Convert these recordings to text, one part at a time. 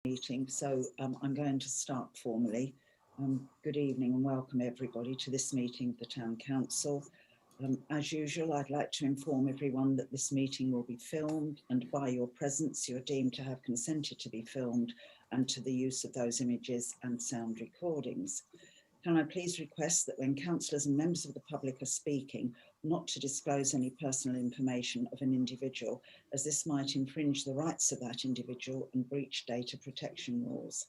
meeting, so I'm going to start formally. Good evening and welcome everybody to this meeting of the Town Council. As usual, I'd like to inform everyone that this meeting will be filmed, and by your presence you're deemed to have consented to be filmed and to the use of those images and sound recordings. Can I please request that when councillors and members of the public are speaking, not to disclose any personal information of an individual, as this might infringe the rights of that individual and breach data protection laws.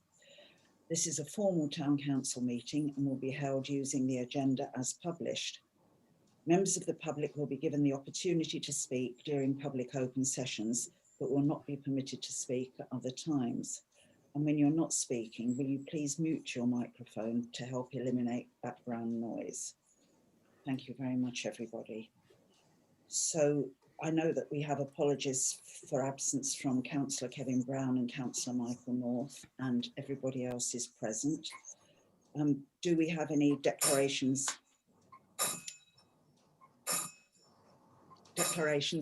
This is a formal Town Council meeting and will be held using the agenda as published. Members of the public will be given the opportunity to speak during public open sessions, but will not be permitted to speak at other times. And when you're not speaking, will you please mute your microphone to help eliminate background noise? Thank you very much, everybody. So I know that we have apologies for absence from Councillor Kevin Brown and Councillor Michael North, and everybody else is present. Do we have any declarations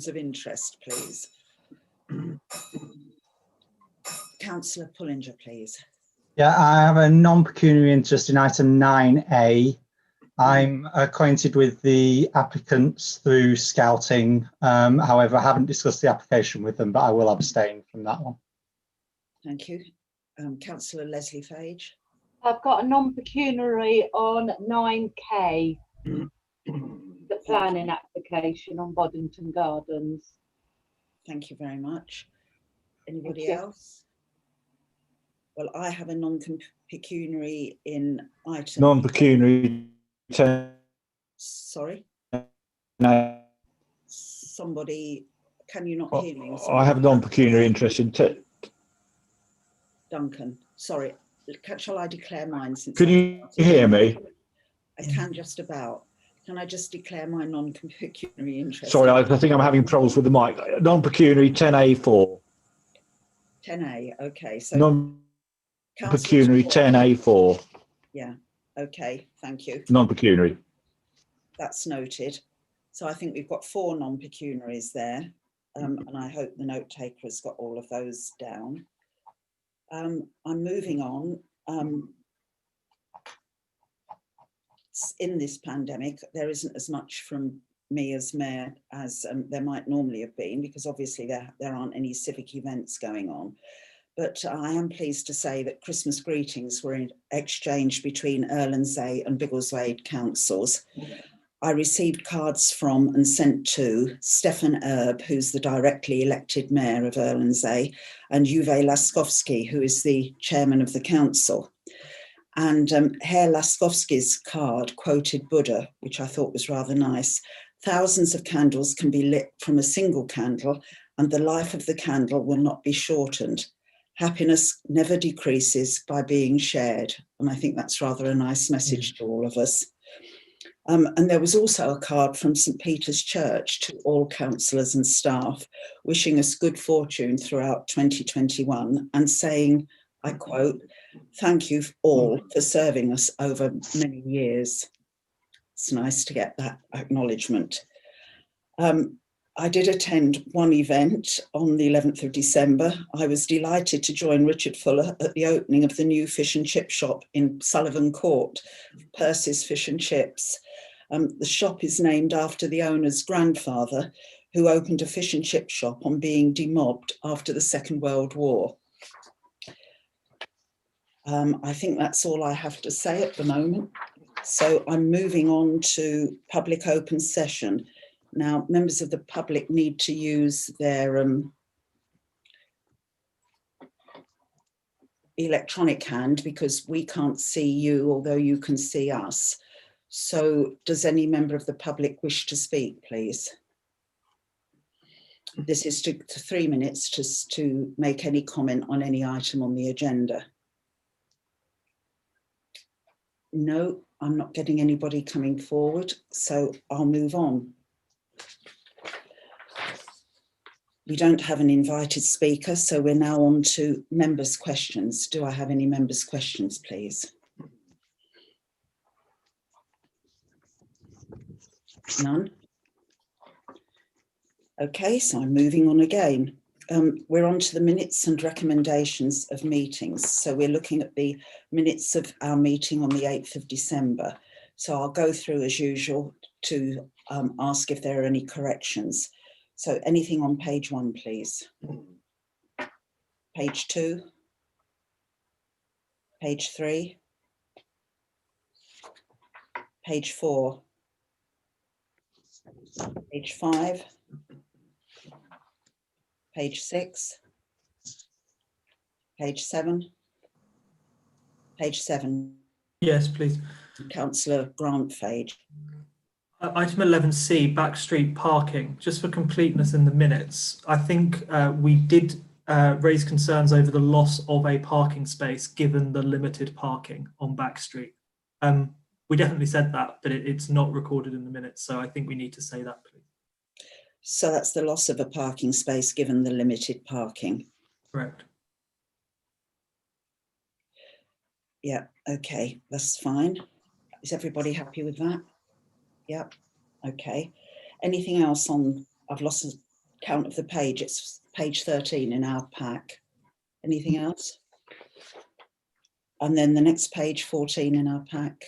of interest, please? Councillor Pullinger, please. Yeah, I have a non-pecuniary interest in item 9A. I'm acquainted with the applicants through scouting. However, I haven't discussed the application with them, but I will abstain from that one. Thank you. Councillor Leslie Fage. I've got a non-pecuniary on 9K, the planning application on Bodington Gardens. Thank you very much. Anybody else? Well, I have a non-pecuniary in item. Non-pecuniary 10. Sorry? No. Somebody, can you not hear me? I have non-pecuniary interest in Duncan, sorry. Shall I declare mine? Can you hear me? I can just about. Can I just declare my non-pecuniary interest? Sorry, I think I'm having troubles with the mic. Non-pecuniary 10A4. 10A, okay. So non-pecuniary 10A4. Yeah, okay, thank you. Non-pecuniary. That's noted. So I think we've got 4 non-pecuniaries there, and I hope the note taker has got all of those down. I'm moving on. In this pandemic, there isn't as much from me as mayor as there might normally have been, because obviously there aren't any civic events going on. But I am pleased to say that Christmas greetings were exchanged between Erlendsey and Biggleswade councils. I received cards from and sent to Stefan Erb, who's the directly elected mayor of Erlendsey, and Uwe Laskowski, who is the chairman of the council. And Herr Laskowski's card quoted Buddha, which I thought was rather nice. Thousands of candles can be lit from a single candle, and the life of the candle will not be shortened. Happiness never decreases by being shared. And I think that's rather a nice message to all of us. And there was also a card from St. Peter's Church to all councillors and staff, wishing us good fortune throughout 2021 and saying, I quote, "Thank you all for serving us over many years." It's nice to get that acknowledgement. I did attend one event on the 11th of December. I was delighted to join Richard Fuller at the opening of the new fish and chip shop in Sullivan Court, Percy's Fish and Chips. The shop is named after the owner's grandfather, who opened a fish and chip shop on being demobbed after the Second World War. I think that's all I have to say at the moment. So I'm moving on to public open session. Now, members of the public need to use their electronic hand because we can't see you, although you can see us. So does any member of the public wish to speak, please? This is to 3 minutes just to make any comment on any item on the agenda. No, I'm not getting anybody coming forward, so I'll move on. We don't have an invited speaker, so we're now on to members' questions. Do I have any members' questions, please? None? Okay, so I'm moving on again. we're on to the minutes and recommendations of meetings. So we're looking at the minutes of our meeting on the 8th of December. So I'll go through as usual to ask if there are any corrections. So anything on page 1, please. Page 2. Page 3. Page 4. Page 5. Page 6. Page 7. Page 7. Yes, please. Councillor Grant Fage. Item 11C, Backstreet parking. Just for completeness in the minutes, I think we did raise concerns over the loss of a parking space given the limited parking on Backstreet. We definitely said that, but it's not recorded in the minutes, so I think we need to say that, please. So that's the loss of a parking space given the limited parking. Correct. Yeah, okay, that's fine. Is everybody happy with that? Yep, okay. Anything else on, I've lost the count of the page, it's page 13 in our pack. Anything else? And then the next page, 14 in our pack,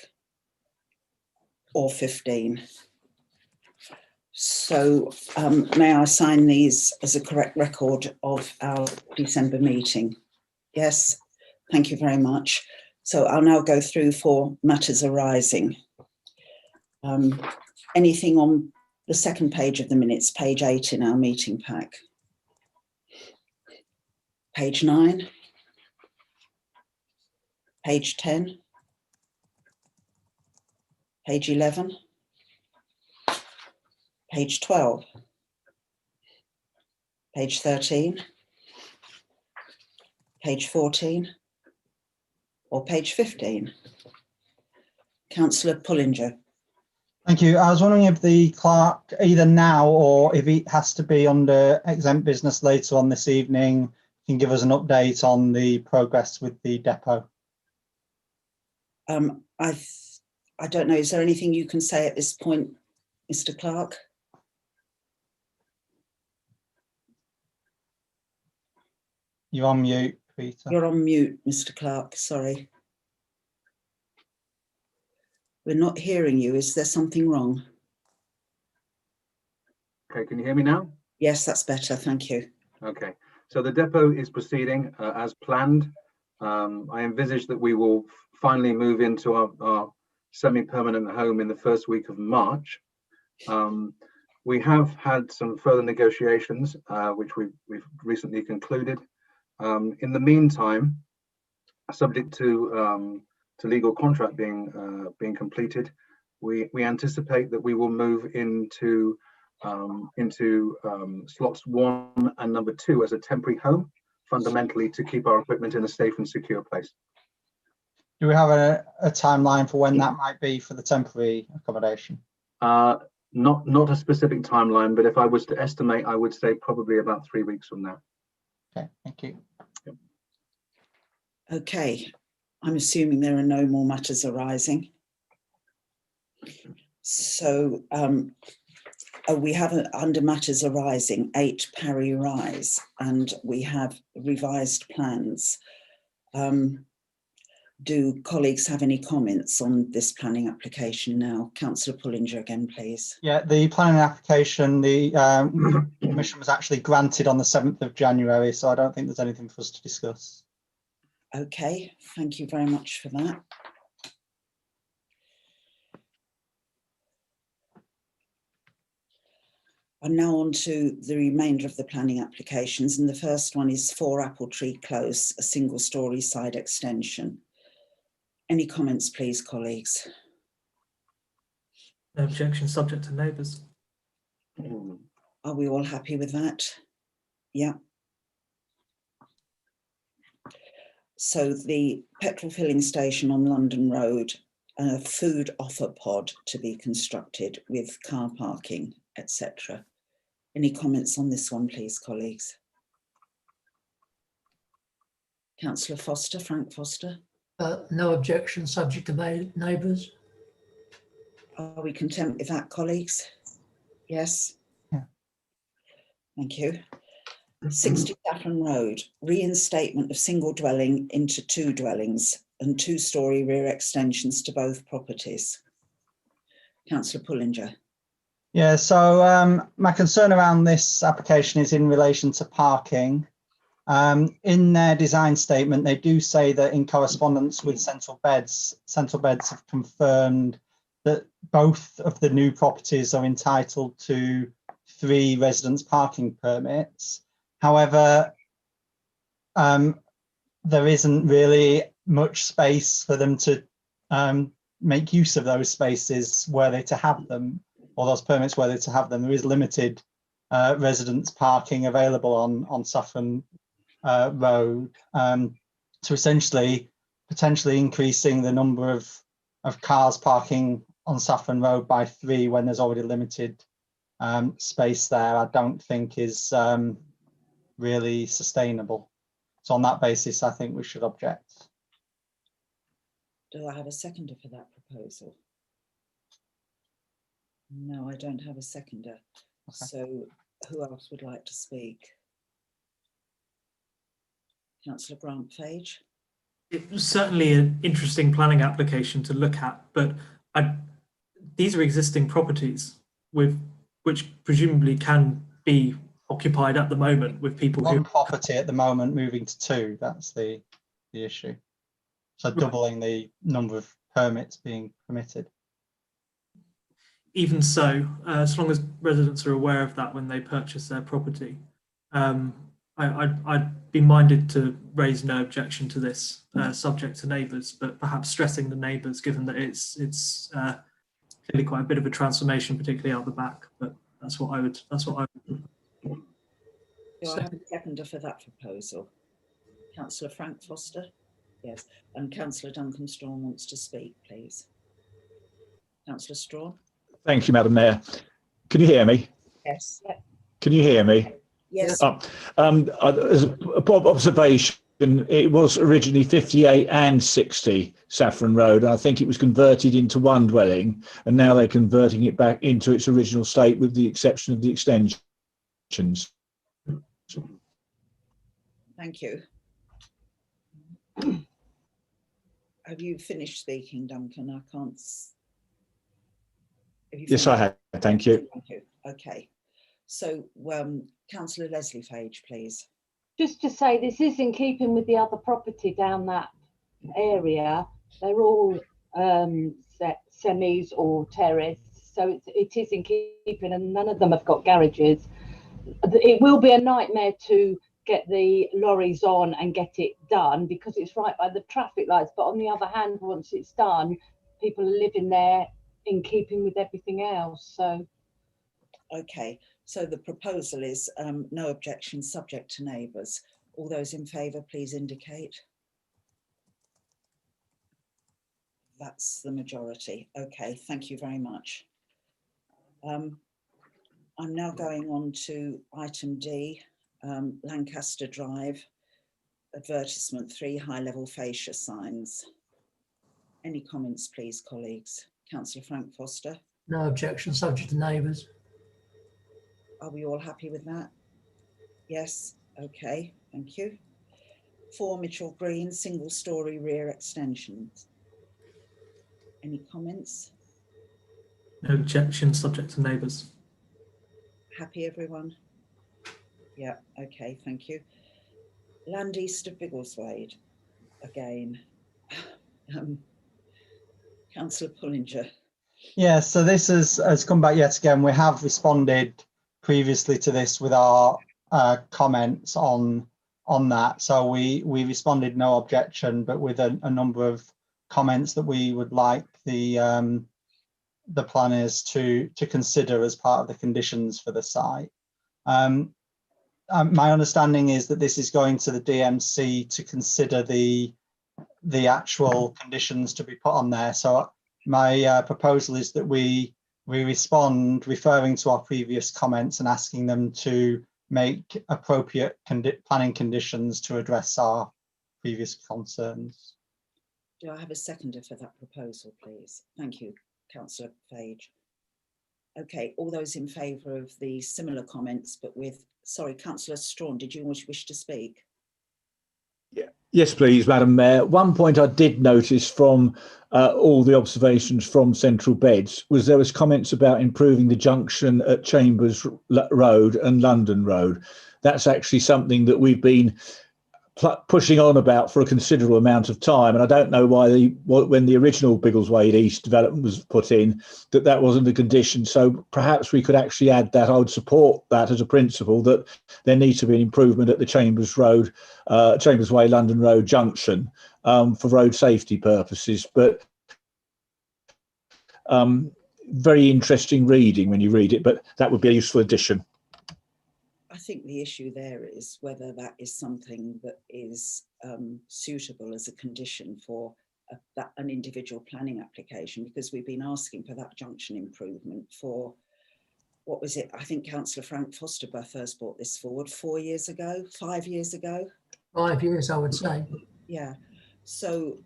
or 15. So may I sign these as a correct record of our December meeting? Yes, thank you very much. So I'll now go through for matters arising. Anything on the second page of the minutes, page 8 in our meeting pack. Page 9. Page 10. Page 11. Page 12. Page 13. Page 14. Or page 15. Councillor Pullinger. Thank you. I was wondering if the clerk, either now or if it has to be under exempt business later on this evening, can give us an update on the progress with the depot. I don't know, is there anything you can say at this point, Mr. Clark? You're on mute, Peter. You're on mute, Mr. Clark, sorry. We're not hearing you. Is there something wrong? Okay, can you hear me now? Yes, that's better, thank you. Okay, so the depot is proceeding as planned. I envisage that we will finally move into our semi-permanent home in the first week of March. We have had some further negotiations, which we've recently concluded. In the meantime, subject to legal contract being completed, we anticipate that we will move into slots 1 and number 2 as a temporary home, fundamentally to keep our equipment in a safe and secure place. Do we have a timeline for when that might be for the temporary accommodation? Not a specific timeline, but if I was to estimate, I would say probably about 3 weeks from now. Okay, thank you. Yep. Okay, I'm assuming there are no more matters arising. So we have under matters arising 8 Parry Rise, and we have revised plans. Do colleagues have any comments on this planning application now? Councillor Pullinger again, please. Yeah, the planning application, the permission was actually granted on the 7th of January, so I don't think there's anything for us to discuss. Okay, thank you very much for that. I'm now on to the remainder of the planning applications, and the first one is 4 Apple Tree Close, a single-storey side extension. Any comments, please, colleagues? No objection, subject to neighbours. Are we all happy with that? Yeah. So the petrol filling station on London Road, a food offer pod to be constructed with car parking, etc. Any comments on this one, please, colleagues? Councillor Foster, Frank Foster. No objection, subject to neighbours. Are we content with that, colleagues? Yes? Yeah. Thank you. 60 Saffron Road, reinstatement of single dwelling into 2 dwellings and 2-storey rear extensions to both properties. Councillor Pullinger. Yeah, so my concern around this application is in relation to parking. In their design statement, they do say that in correspondence with Central Beds have confirmed that both of the new properties are entitled to 3 residence parking permits. However, there isn't really much space for them to make use of those spaces were they to have them, or those permits were they to have them. There is limited residence parking available on Saffron Road, so essentially potentially increasing the number of cars parking on Saffron Road by 3 when there's already limited space there, I don't think is really sustainable. So on that basis, I think we should object. Do I have a seconder for that proposal? No, I don't have a seconder. Okay. So who else would like to speak? Councillor Grant-Fage. It was certainly an interesting planning application to look at, but these are existing properties which presumably can be occupied at the moment with people One property at the moment moving to 2, that's the issue. So doubling the number of permits being permitted. Even so, as long as residents are aware of that when they purchase their property, I'd be minded to raise no objection to this, subject to neighbours, but perhaps stressing the neighbours, given that it's clearly quite a bit of a transformation, particularly out the back. But that's what I would. Do I have a seconder for that proposal? Councillor Frank Foster. Yes, and Councillor Duncan Strawn wants to speak, please. Councillor Strawn. Thank you, Madam Mayor. Can you hear me? Yes. Can you hear me? Yes. As a observation, it was originally 58 and 60 Saffron Road. I think it was converted into 1 dwelling, and now they're converting it back into its original state with the exception of the extensions. Thank you. Have you finished speaking, Duncan? I can't. Yes, I have. Thank you. Thank you. Okay. So, Councillor Leslie Fage, please. Just to say, this is in keeping with the other property down that area. They're all semis or terrace, so it is in keeping, and none of them have got garages. It will be a nightmare to get the lorries on and get it done because it's right by the traffic lights, but on the other hand, once it's done, people are living there in keeping with everything else. So okay, so the proposal is no objection, subject to neighbours. All those in favour, please indicate. That's the majority. Okay, thank you very much. I'm now going on to item D, Lancaster Drive, advertisement 3 high-level fascia signs. Any comments, please, colleagues? Councillor Frank Foster. No objection, subject to neighbours. Are we all happy with that? Yes, okay, thank you. 4 Mitchell Green, single-storey rear extensions. Any comments? No objection, subject to neighbours. Happy, everyone? Yeah, okay, thank you. Land east of Biggleswade, again. Councillor Pullinger. Yeah, so this has come back yet again. We have responded previously to this with our comments on that. So we responded no objection, but with a number of comments that we would like the planners to consider as part of the conditions for the site. My understanding is that this is going to the DMC to consider the actual conditions to be put on there. So my proposal is that we respond referring to our previous comments and asking them to make appropriate planning conditions to address our previous concerns. Do I have a seconder for that proposal, please? Thank you, Councillor Fage. Okay, all those in favour of the similar comments, but with sorry, Councillor Strawn, did you wish to speak? Yes, please, Madam Mayor. One point I did notice from all the observations from Central Beds was there was comments about improving the junction at Chambers Road and London Road. That's actually something that we've been pushing on about for a considerable amount of time, and I don't know why when the original Biggleswade East development was put in, that wasn't a condition. So perhaps we could actually add that. I would support that as a principle, that there needs to be an improvement at the Chambers Road, Chambers Way, London Road junction for road safety purposes. But very interesting reading when you read it, but that would be a useful addition. I think the issue there is whether that is something that is suitable as a condition for an individual planning application, because we've been asking for that junction improvement for, what was it? I think Councillor Frank Foster first brought this forward 4 years ago, 5 years ago. 5 years, I would say. Yeah. So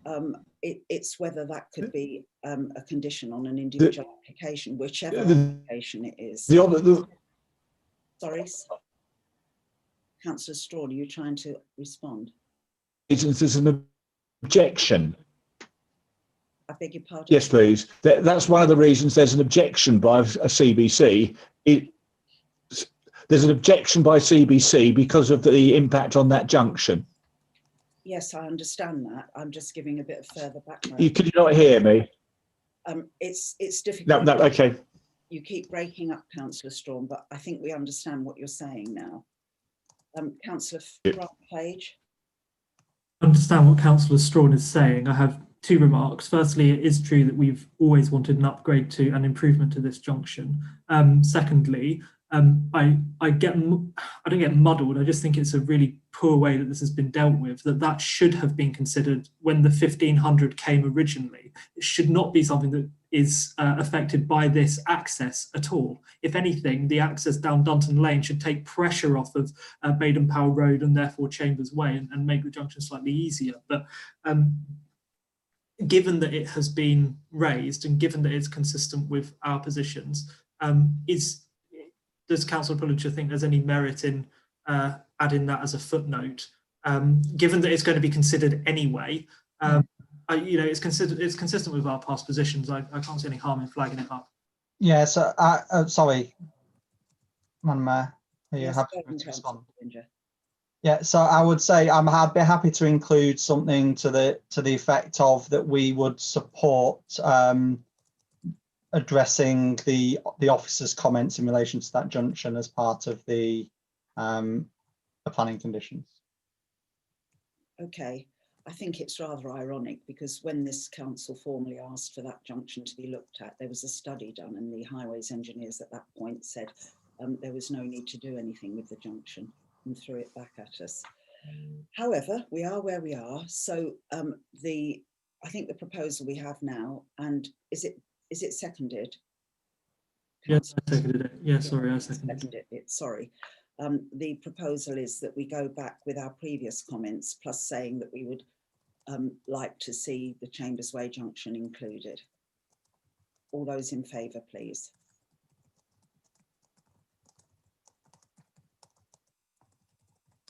it's whether that could be a condition on an individual application, whichever application it is. Sorry. Councillor Strawn, are you trying to respond? There's an objection. I beg your pardon? Yes, please. That's one of the reasons there's an objection by a CBC. There's an objection by CBC because of the impact on that junction. Yes, I understand that. I'm just giving a bit of further background. Could you not hear me? It's difficult. No, okay. You keep breaking up, Councillor Strawn, but I think we understand what you're saying now. Councillor Page. I understand what Councillor Strawn is saying. I have two remarks. Firstly, it is true that we've always wanted an upgrade to an improvement to this junction. Secondly, I don't get muddled. I just think it's a really poor way that this has been dealt with, that should have been considered when the 1500 came originally. It should not be something that is affected by this access at all. If anything, the access down Dunton Lane should take pressure off of Baden Powell Road and therefore Chambers Way and make the junction slightly easier. But given that it has been raised and given that it's consistent with our positions, does Councillor Pullinger think there's any merit in adding that as a footnote, given that it's going to be considered anyway? It's consistent with our past positions. I can't see any harm in flagging it up. Yeah, so sorry, Madam Mayor, are you happy to respond? Yeah, so I would say I'd be happy to include something to the effect of that we would support addressing the officer's comments in relation to that junction as part of the planning conditions. Okay, I think it's rather ironic because when this council formally asked for that junction to be looked at, there was a study done and the highways engineers at that point said there was no need to do anything with the junction and threw it back at us. However, we are where we are. So I think the proposal we have now, and is it seconded? Yes, I seconded it. Yeah, sorry, I seconded it. Sorry. The proposal is that we go back with our previous comments, plus saying that we would like to see the Chambers Way junction included. All those in favour, please.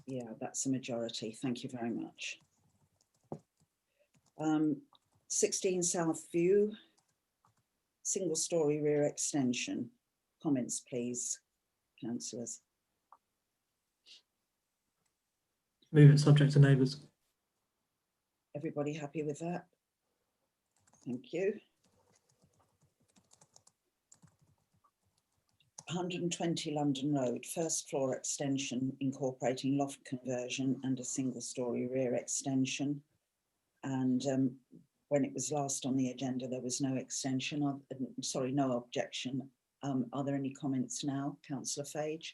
Yeah, that's a majority. Thank you very much. 16 South View, single story rear extension. Comments, please, councillors. Move it subject to neighbours. Everybody happy with that? Thank you. 120 London Road, first floor extension incorporating loft conversion and a single story rear extension. And when it was last on the agenda, there was no extension. No objection. Are there any comments now, Councillor Fage?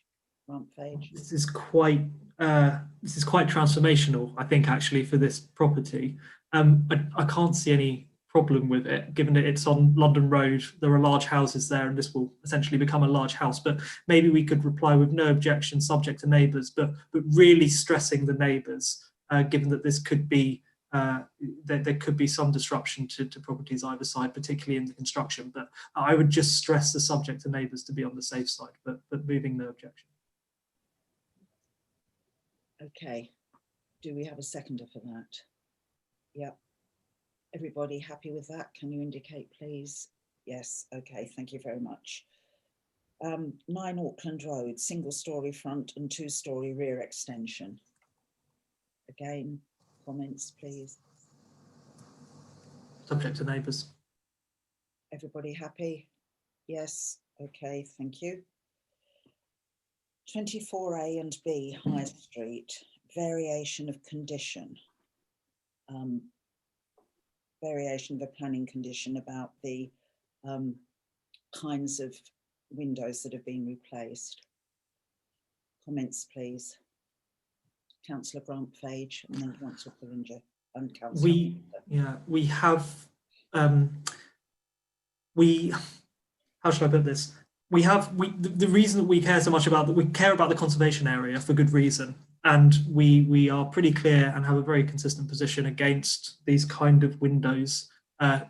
Fage? This is quite transformational, I think, actually, for this property. I can't see any problem with it, given that it's on London Road. There are large houses there, and this will essentially become a large house. But maybe we could reply with no objection, subject to neighbours, but really stressing the neighbours, given that this could be there could be some disruption to properties either side, particularly in the construction. But I would just stress the subject to neighbours to be on the safe side, but moving no objection. Okay, do we have a seconder for that? Yeah. Everybody happy with that? Can you indicate, please? Yes, okay, thank you very much. 9 Auckland Road, single story front and 2-story rear extension. Again, comments, please. Subject to neighbours. Everybody happy? Yes, okay, thank you. 24A and B, High Street, variation of condition. Variation of a planning condition about the kinds of windows that have been replaced. Comments, please. Councillor Grant-Fage and then Councillor Pullinger and Councillor. We have how should I put this? The reason that we care so much about that, we care about the conservation area for good reason, and we are pretty clear and have a very consistent position against these kind of windows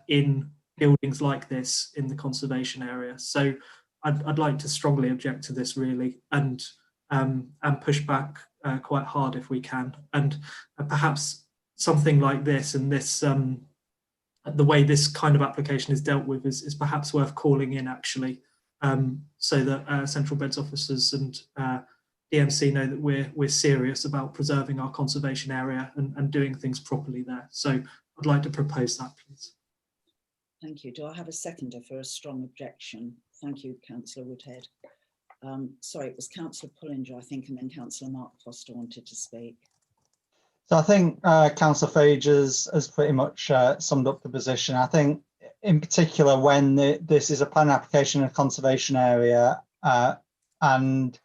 in buildings like this in the conservation area. So I'd like to strongly object to this, really, and push back quite hard if we can, and perhaps something like this and this the way this kind of application is dealt with is perhaps worth calling in, actually, so that Central Beds officers and DMC know that we're serious about preserving our conservation area and doing things properly there. So I'd like to propose that, please. Thank you. Do I have a seconder for a strong objection? Thank you, Councillor Woodhead. Sorry, it was Councillor Pullinger, I think, and then Councillor Mark Foster wanted to speak. So I think Councillor Fage has pretty much summed up the position. I think in particular when this is a plan application in a conservation area and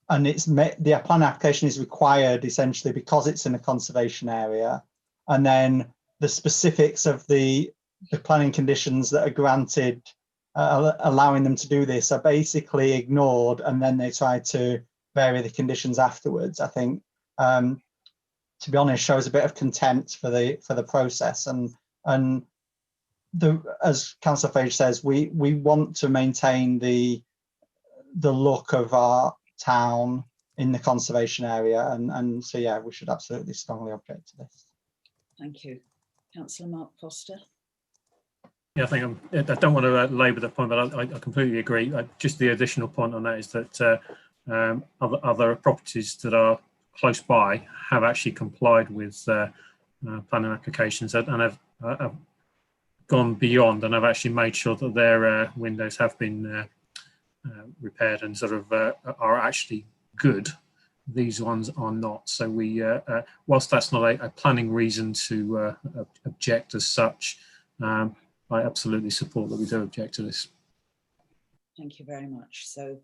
the plan application is required essentially because it's in a conservation area, and then the specifics of the planning conditions that are granted allowing them to do this are basically ignored, and then they try to vary the conditions afterwards. I think to be honest, shows a bit of contempt for the process, and as Councillor Fage says, we want to maintain the look of our town in the conservation area, and so yeah, we should absolutely strongly object to this. Thank you. Councillor Mark Foster. Yeah, I don't want to labour the point, but I completely agree. Just the additional point on that is that other properties that are close by have actually complied with planning applications and have gone beyond and have actually made sure that their windows have been repaired and sort of are actually good. These ones are not. So we, whilst that's not a planning reason to object as such, I absolutely support that we do object to this. Thank you very much. So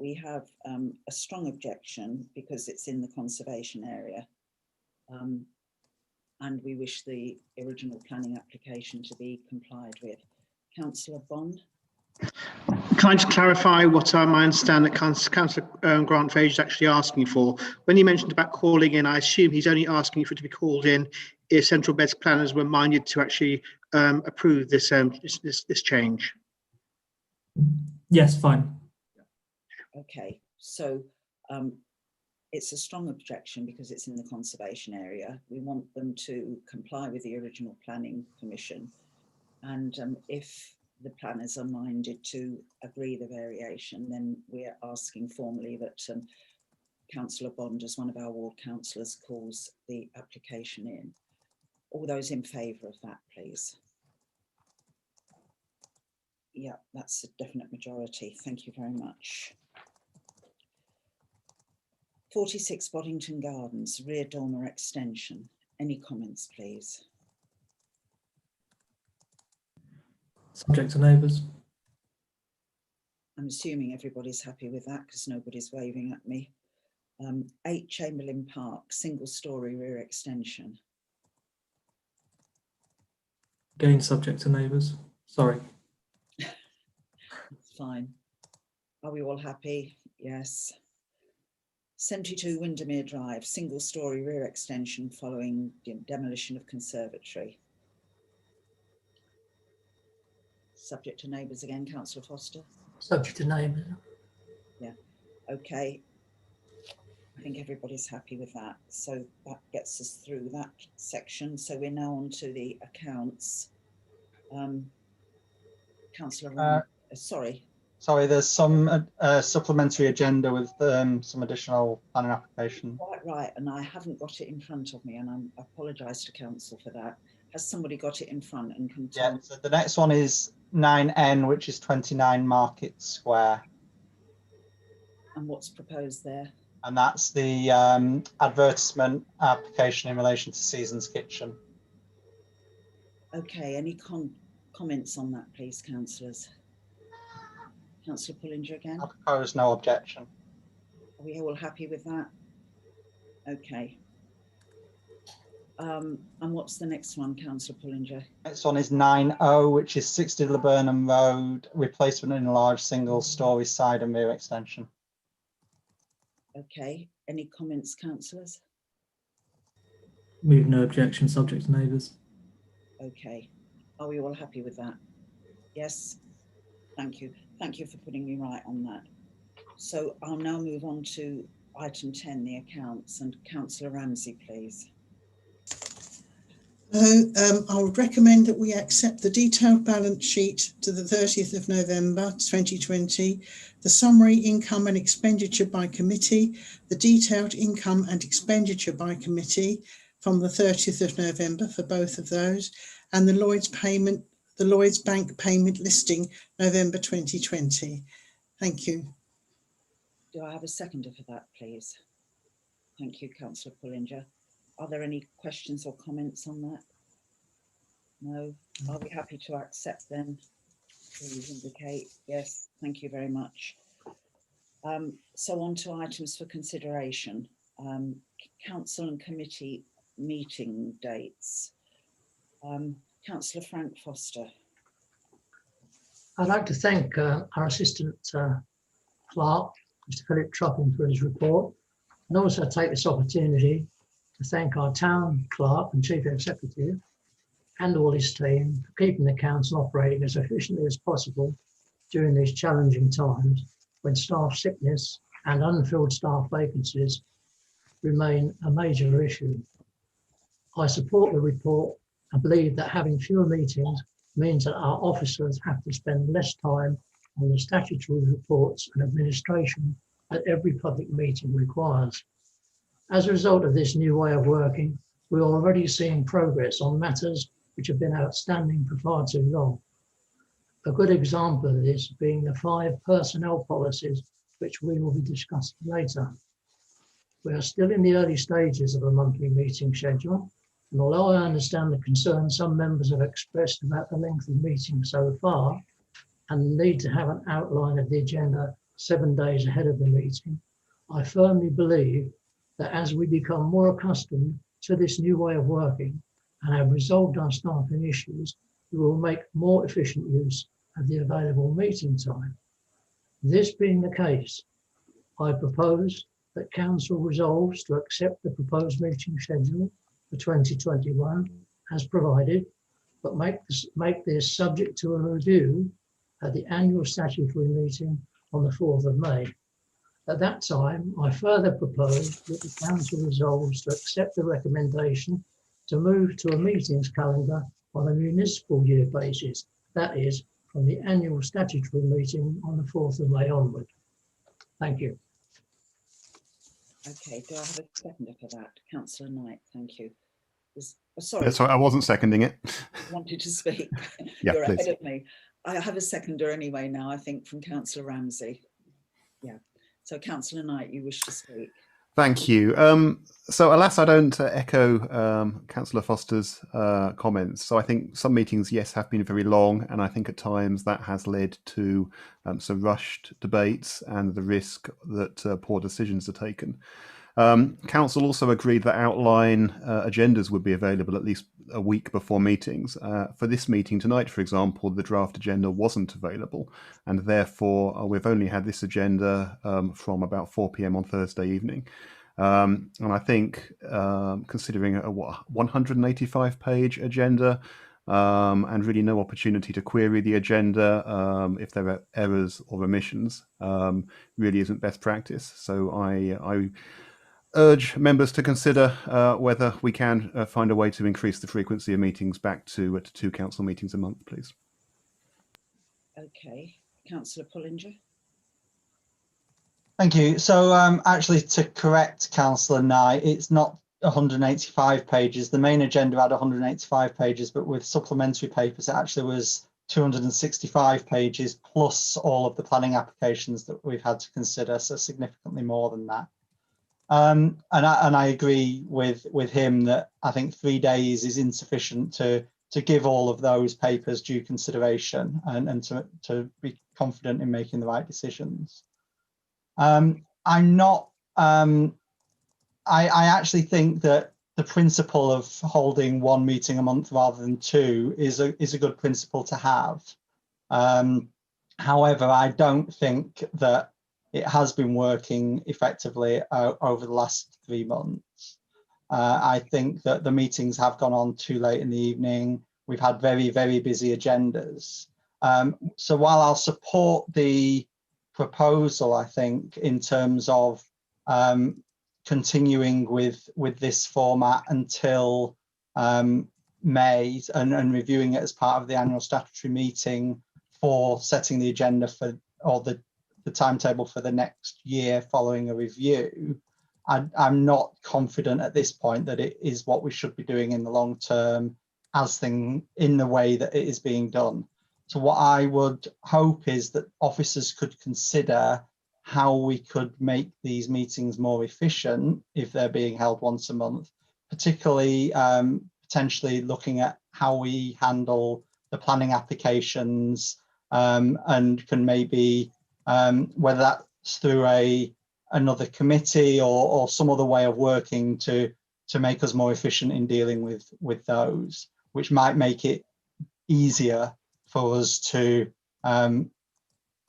we have a strong objection because it's in the conservation area, and we wish the original planning application to be complied with. Councillor Bond. Can I just clarify what I understand that Councillor Grant-Fage is actually asking for? When he mentioned about calling in, I assume he's only asking for it to be called in if Central Beds planners were minded to actually approve this change. Yes, fine. Okay, so it's a strong objection because it's in the conservation area. We want them to comply with the original planning permission, and if the planners are minded to agree the variation, then we're asking formally that Councillor Bond, as one of our ward councillors, calls the application in. All those in favour of that, please. Yeah, that's a definite majority. Thank you very much. 46 Bodington Gardens, rear dormer extension. Any comments, please? Subject to neighbours. I'm assuming everybody's happy with that because nobody's waving at me. 8 Chamberlain Park, single story rear extension. Again, subject to neighbours. Sorry. It's fine. Are we all happy? Yes. 72 Windermere Drive, single story rear extension following demolition of conservatory. Subject to neighbours again, Councillor Foster. Subject to neighbours. Yeah, okay. I think everybody's happy with that. So that gets us through that section. So we're now on to the accounts. Councillor, sorry. Sorry, there's some supplementary agenda with some additional planning application. Quite right, and I haven't got it in front of me, and I apologise to council for that. Has somebody got it in front and can tell? Yeah, so the next one is 9N, which is 29 Market Square. And what's proposed there? And that's the advertisement application in relation to Seasons Kitchen. Okay, any comments on that, please, councillors? Councillor Pullinger again? I propose no objection. Are we all happy with that? Okay. And what's the next one, Councillor Pullinger? Next one is 9O, which is 60 Laburnum Road, replacement in a large single-storey side and rear extension. Okay, any comments, councillors? Move no objection, subject to neighbours. Okay, are we all happy with that? Yes, thank you. Thank you for putting me right on that. So I'll now move on to item 10, the accounts, and Councillor Ramsey, please. I would recommend that we accept the detailed balance sheet to the 30th of November 2020, the summary income and expenditure by committee, the detailed income and expenditure by committee from the 30th of November for both of those, and the Lloyds Bank payment listing November 2020. Thank you. Do I have a seconder for that, please? Thank you, Councillor Pullinger. Are there any questions or comments on that? No. Are we happy to accept then? Please indicate. Yes, thank you very much. So on to items for consideration. Council and committee meeting dates. Councillor Frank Foster. I'd like to thank our assistant clerk, Mr. Philip Tropping, for his report, and also take this opportunity to thank our town clerk and chief executive and all his team for keeping the council operating as efficiently as possible during these challenging times when staff sickness and unfilled staff vacancies remain a major issue. I support the report and believe that having fewer meetings means that our officers have to spend less time on the statutory reports and administration that every public meeting requires. As a result of this new way of working, we're already seeing progress on matters which have been outstanding for far too long. A good example of this being the 5 personnel policies which we will be discussing later. We are still in the early stages of a monthly meeting schedule, and although I understand the concern some members have expressed about the length of meetings so far and the need to have an outline of the agenda 7 days ahead of the meeting, I firmly believe that as we become more accustomed to this new way of working and have resolved our staffing issues, we will make more efficient use of the available meeting time. This being the case, I propose that Council resolves to accept the proposed meeting schedule for 2021 as provided, but make this subject to a review at the annual statutory meeting on the 4th of May. At that time, I further propose that the Council resolves to accept the recommendation to move to a meetings calendar on a municipal year basis, that is, from the annual statutory meeting on the 4th of May onward. Thank you. Okay, do I have a seconder for that? Councillor Knight, thank you. Sorry. Yeah, sorry, I wasn't seconding it. Wanted to speak. Yeah, You're please. ahead of me. I have a seconder anyway now, I think, from Councillor Ramsey. Yeah. So Councillor Knight, you wish to speak. Thank you. So alas, I don't echo Councillor Foster's comments. So I think some meetings, yes, have been very long, and I think at times that has led to some rushed debates and the risk that poor decisions are taken. Council also agreed that outline agendas would be available at least a week before meetings. For this meeting tonight, for example, the draft agenda wasn't available, and therefore we've only had this agenda from about 4 p.m. on Thursday evening. And I think considering a 185-page agenda and really no opportunity to query the agenda if there are errors or omissions really isn't best practice. So urge members to consider whether we can find a way to increase the frequency of meetings back to 2 council meetings a month, please. Okay, Councillor Pullinger. Thank you. So actually, to correct Councillor Knight, it's not 185 pages. The main agenda had 185 pages, but with supplementary papers, it actually was 265 pages plus all of the planning applications that we've had to consider, so significantly more than that. And I agree with him that I think 3 days is insufficient to give all of those papers due consideration and to be confident in making the right decisions. I'm not. I actually think that the principle of holding 1 meeting a month rather than 2 is a good principle to have. However, I don't think that it has been working effectively over the last 3 months. I think that the meetings have gone on too late in the evening. We've had very, very busy agendas. So while I'll support the proposal, I think, in terms of continuing with this format until May and reviewing it as part of the annual statutory meeting for setting the agenda for, or the timetable for the next year following a review, I'm not confident at this point that it is what we should be doing in the long term in the way that it is being done. So what I would hope is that officers could consider how we could make these meetings more efficient if they're being held once a month, particularly potentially looking at how we handle the planning applications and can maybe, whether that's through another committee or some other way of working to make us more efficient in dealing with those, which might make it easier for us to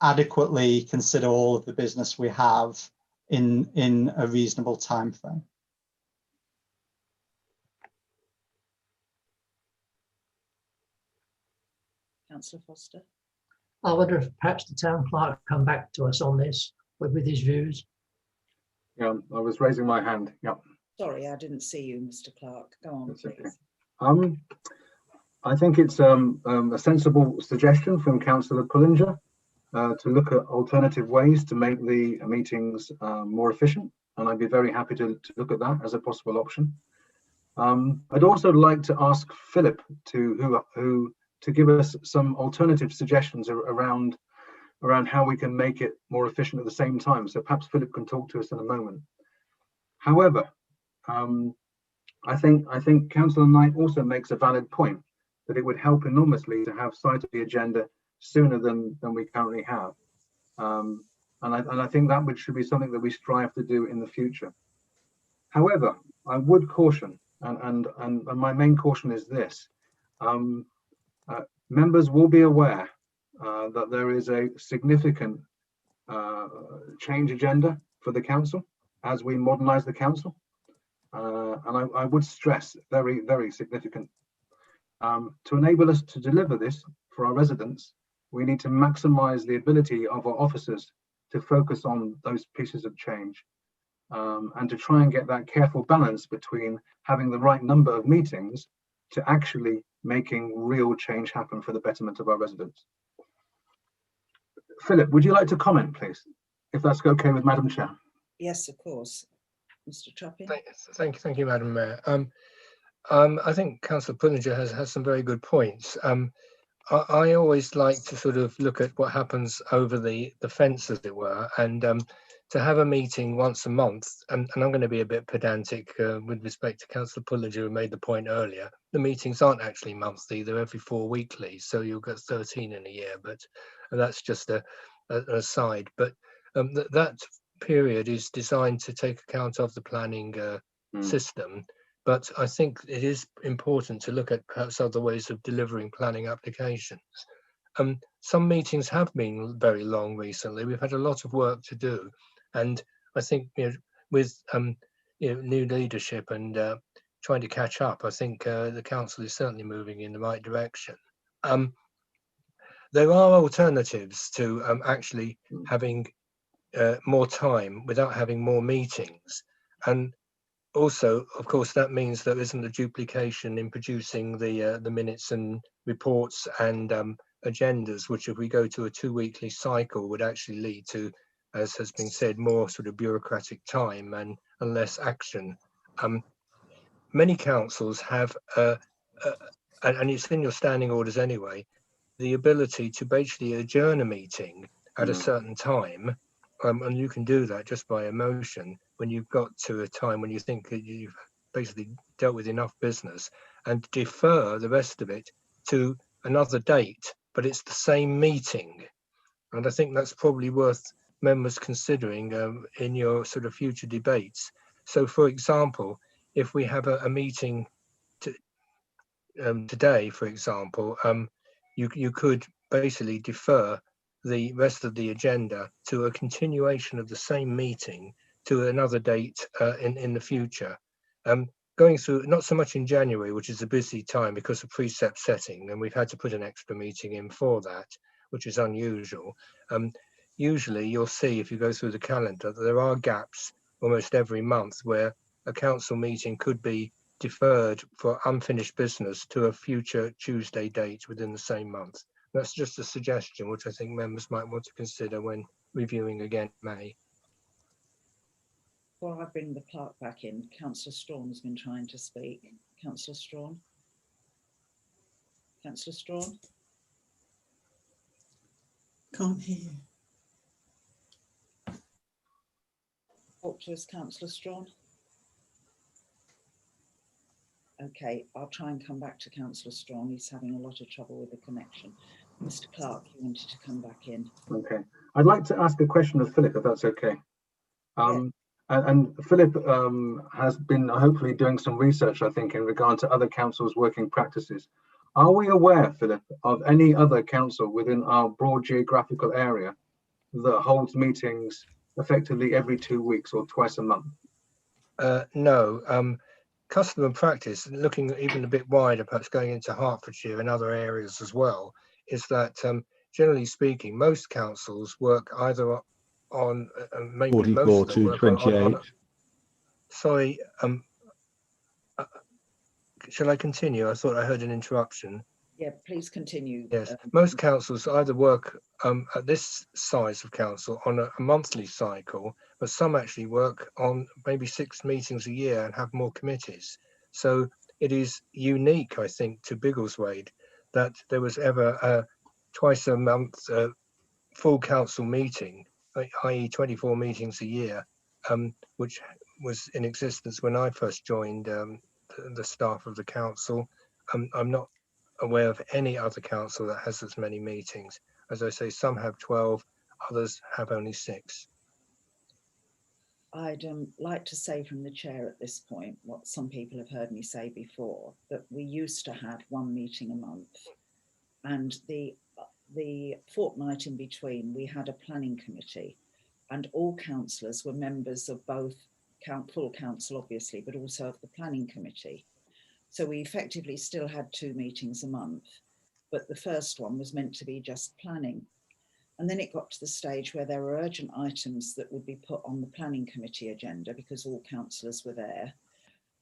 adequately consider all of the business we have in a reasonable time frame. Councillor Foster. I wonder if perhaps the town clerk come back to us on this with his views. Yeah, I was raising my hand. Yeah. Sorry, I didn't see you, Mr. Clark. Go on, That's please. Okay. I think it's a sensible suggestion from Councillor Pullinger to look at alternative ways to make the meetings more efficient, and I'd be very happy to look at that as a possible option. I'd also like to ask Philip to give us some alternative suggestions around how we can make it more efficient at the same time. So perhaps Philip can talk to us in a moment. However, I think Councillor Knight also makes a valid point that it would help enormously to have sight of the agenda sooner than we currently have. And I think that should be something that we strive to do in the future. However, I would caution, and my main caution is this. Members will be aware that there is a significant change agenda for the council as we modernise the council. And I would stress very, very significant. To enable us to deliver this for our residents, we need to maximise the ability of our officers to focus on those pieces of change and to try and get that careful balance between having the right number of meetings to actually making real change happen for the betterment of our residents. Philip, would you like to comment, please, if that's okay with Madam Chair? Yes, of course. Mr. Chopping. Thank you, Madam Mayor. I think Councillor Pullinger has some very good points. I always like to sort of look at what happens over the fence, as it were, and to have a meeting once a month, and I'm going to be a bit pedantic with respect to Councillor Pullinger, who made the point earlier. The meetings aren't actually monthly, they're every 4 weekly, so you'll get 13 in a year, but that's just an aside. But that period is designed to take account of the planning system. But I think it is important to look at perhaps other ways of delivering planning applications. Some meetings have been very long recently. We've had a lot of work to do, and I think with new leadership and trying to catch up, I think the council is certainly moving in the right direction. There are alternatives to actually having more time without having more meetings. And also, of course, that means there isn't a duplication in producing the minutes and reports and agendas, which if we go to a 2-weekly cycle would actually lead to, as has been said, more sort of bureaucratic time and less action. Many councils have, and it's in your standing orders anyway, the ability to basically adjourn a meeting at a certain time, and you can do that just by a motion when you've got to a time when you think that you've basically dealt with enough business, and defer the rest of it to another date, but it's the same meeting. And I think that's probably worth members considering in your sort of future debates. So, for example, if we have a meeting today, for example, you could basically defer the rest of the agenda to a continuation of the same meeting to another date in the future. Going through, not so much in January, which is a busy time because of precept setting, and we've had to put an extra meeting in for that, which is unusual. Usually you'll see, if you go through the calendar, that there are gaps almost every month where a council meeting could be deferred for unfinished business to a future Tuesday date within the same month. That's just a suggestion, which I think members might want to consider when reviewing again in May. Before I bring the clerk back in, Councillor Strawn's been trying to speak. Councillor Strawn? Councillor Strawn? Can't hear you. Talk to us, Councillor Strawn. Okay, I'll try and come back to Councillor Strawn. He's having a lot of trouble with the connection. Mr. Clark, you wanted to come back in. Okay, I'd like to ask a question of Philip, if that's okay. And Philip has been hopefully doing some research, I think, in regard to other councils' working practices. Are we aware, Philip, of any other council within our broad geographical area that holds meetings effectively every 2 weeks or twice a month? No. Custom and practice, looking even a bit wider, perhaps going into Hertfordshire and other areas as well, is that generally speaking, most councils work either on maybe 44 most of them to work 28. Sorry, shall I continue? I thought I heard an interruption. Yeah, please continue. Yes, most councils either work at this size of council on a monthly cycle, but some actually work on maybe 6 meetings a year and have more committees. So it is unique, I think, to Biggleswade that there was ever a twice a month full council meeting, i.e. 24 meetings a year, which was in existence when I first joined the staff of the council. I'm not aware of any other council that has as many meetings. As I say, some have 12, others have only 6. I'd like to say from the chair at this point what some people have heard me say before, that we used to have 1 meeting a month, and the fortnight in between we had a planning committee, and all councillors were members of both full council obviously, but also of the planning committee. So we effectively still had 2 meetings a month, but the first one was meant to be just planning. And then it got to the stage where there were urgent items that would be put on the planning committee agenda because all councillors were there.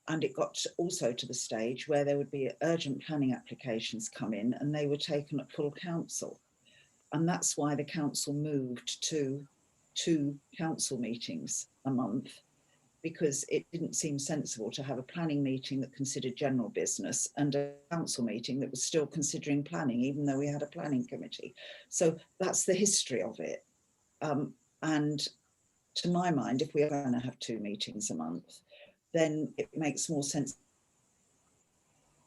And it got also to the stage where there would be urgent planning applications come in and they were taken at full council. And that's why the council moved to 2 council meetings a month, because it didn't seem sensible to have a planning meeting that considered general business and a council meeting that was still considering planning, even though we had a planning committee. So that's the history of it. And to my mind, if we are going to have 2 meetings a month, then it makes more sense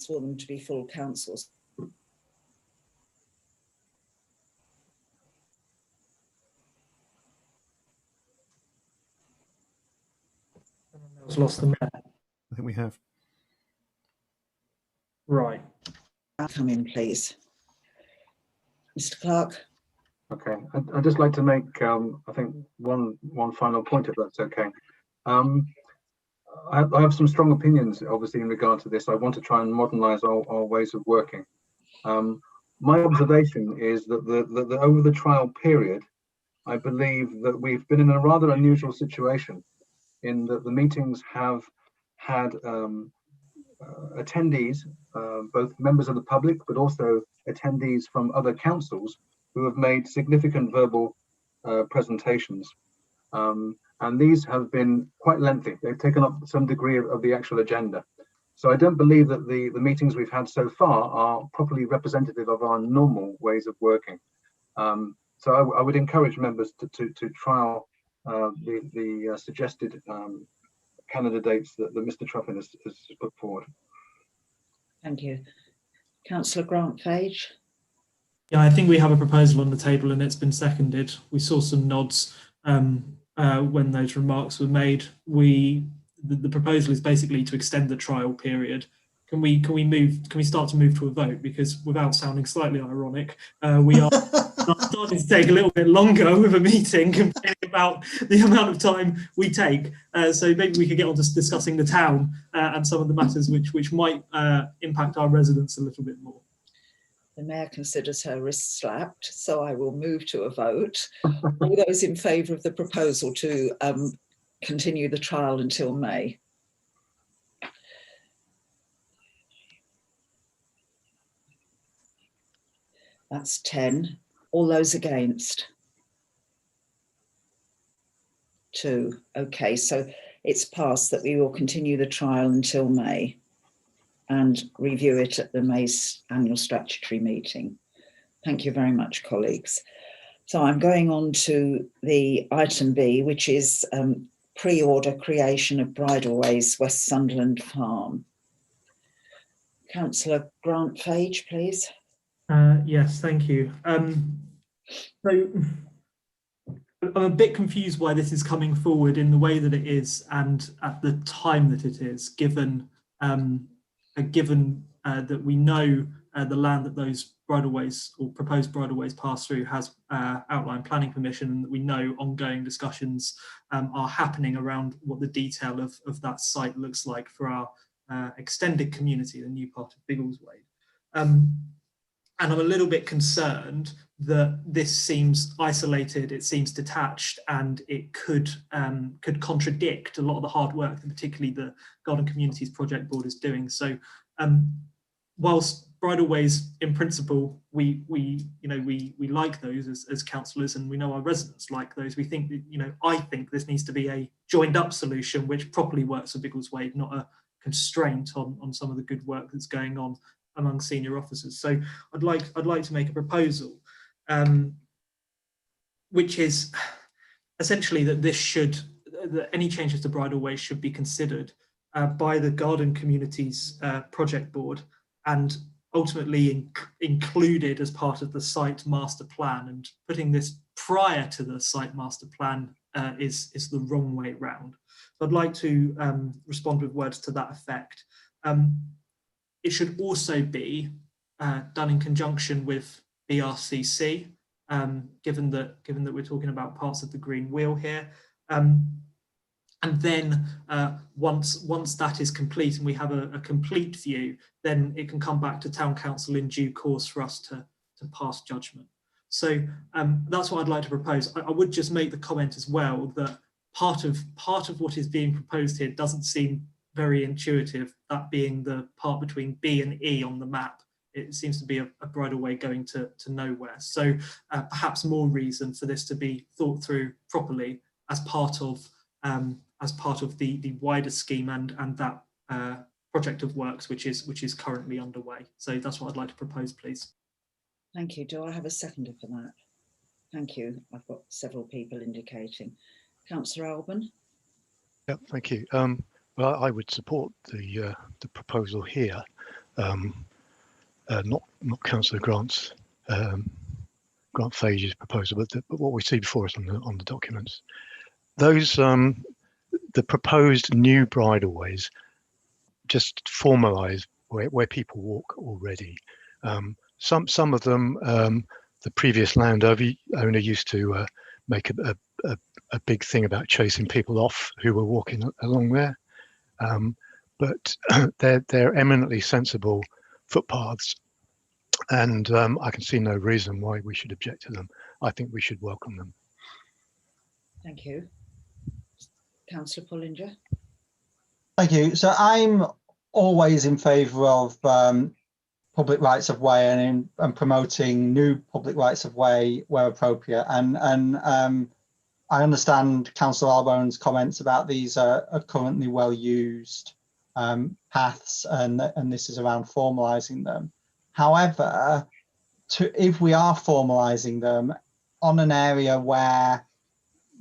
for them to be full councils. Lost the mayor. I think we have. Right. Come in, please. Mr. Clark. Okay, I'd just like to make, I think, one final point, if that's okay. I have some strong opinions, obviously, in regard to this. I want to try and modernise our ways of working. My observation is that over the trial period, I believe that we've been in a rather unusual situation in that the meetings have had attendees, both members of the public, but also attendees from other councils who have made significant verbal presentations. And these have been quite lengthy. They've taken up some degree of the actual agenda. So I don't believe that the meetings we've had so far are properly representative of our normal ways of working. So I would encourage members to trial the suggested candidates that Mr. Truffin has put forward. Thank you. Councillor Grant-Fage. Yeah, I think we have a proposal on the table and it's been seconded. We saw some nods when those remarks were made. The proposal is basically to extend the trial period. Can we start to move to a vote? Because without sounding slightly ironic, we are starting to take a little bit longer with a meeting, complaining about the amount of time we take. So maybe we could get on to discussing the town and some of the matters which might impact our residents a little bit more. The Mayor considers her wrist slapped, so I will move to a vote. All those in favour of the proposal to continue the trial until May? That's 10. All those against? 2. Okay, so it's passed that we will continue the trial until May and review it at the May's annual statutory meeting. Thank you very much, colleagues. So I'm going on to the item B, which is pre-order creation of Bridleways, West Sunderland Farm. Councillor Grant-Fage, please. Yes, thank you. So I'm a bit confused why this is coming forward in the way that it is and at the time that it is, given that we know the land that those bridleways or proposed bridleways pass through has outline planning permission, and that we know ongoing discussions are happening around what the detail of that site looks like for our extended community, the new part of Biggleswade. And I'm a little bit concerned that this seems isolated, it seems detached, and it could contradict a lot of the hard work that particularly the Garden Communities Project Board is doing. So whilst bridleways in principle, we like those as councillors, and we know our residents like those, we think that, I think this needs to be a joined up solution which properly works for Biggleswade, not a constraint on some of the good work that's going on among senior officers. So I'd like to make a proposal, which is essentially that any changes to bridleways should be considered by the Garden Communities Project Board and ultimately included as part of the site master plan. And putting this prior to the site master plan is the wrong way round. So I'd like to respond with words to that effect. It should also be done in conjunction with BRCC, given that we're talking about parts of the Green Wheel here. And then once that is complete and we have a complete view, then it can come back to Town Council in due course for us to pass judgment. So that's what I'd like to propose. I would just make the comment as well that part of what is being proposed here doesn't seem very intuitive, that being the part between B and E on the map. It seems to be a bridleway going to nowhere. So perhaps more reason for this to be thought through properly as part of the wider scheme and that project of works which is currently underway. So that's what I'd like to propose, please. Thank you. Do I have a seconder for that? Thank you. I've got several people indicating. Councillor Alban. Yeah, thank you. Well, I would support the proposal here, not Councillor Grant's Grant-Fage's proposal, but what we see before us on the documents. Those the proposed new bridleways just formalise where people walk already. Some of them, the previous landowner used to make a big thing about chasing people off who were walking along there. But they're eminently sensible footpaths, and I can see no reason why we should object to them. I think we should welcome them. Thank you. Councillor Pullinger. Thank you. So I'm always in favour of public rights of way and promoting new public rights of way where appropriate. And I understand Councillor Albone's comments about these are currently well used paths, and this is around formalising them. However, if we are formalising them on an area where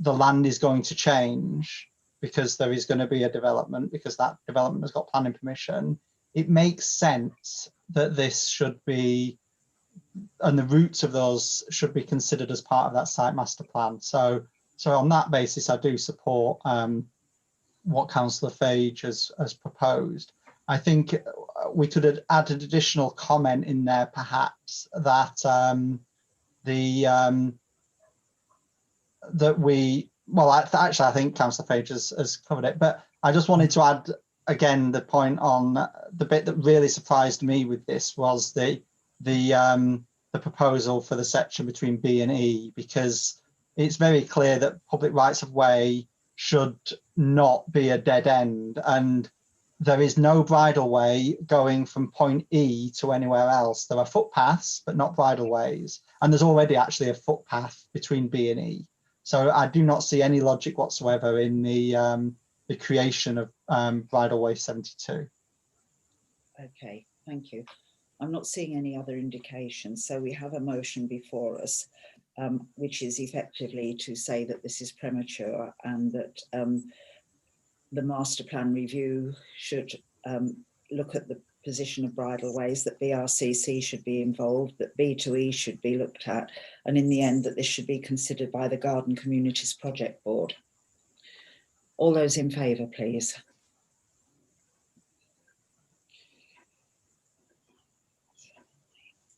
the land is going to change because there is going to be a development, because that development has got planning permission, it makes sense that this should be, and the routes of those should be considered as part of that site master plan. So on that basis, I do support what Councillor Fage has proposed. I think we could add an additional comment in there, perhaps, that actually, I think Councillor Fage has covered it, but I just wanted to add again the point on the bit that really surprised me with this was the proposal for the section between B and E, because it's very clear that public rights of way should not be a dead end, and there is no bridle way going from point E to anywhere else. There are footpaths, but not bridle ways, and there's already actually a footpath between B and E. So I do not see any logic whatsoever in the creation of Bridleway 72. Okay, thank you. I'm not seeing any other indications. So we have a motion before us, which is effectively to say that this is premature and that the master plan review should look at the position of bridleways, that BRCC should be involved, that B2E should be looked at, and in the end that this should be considered by the Garden Communities Project Board. All those in favour, please.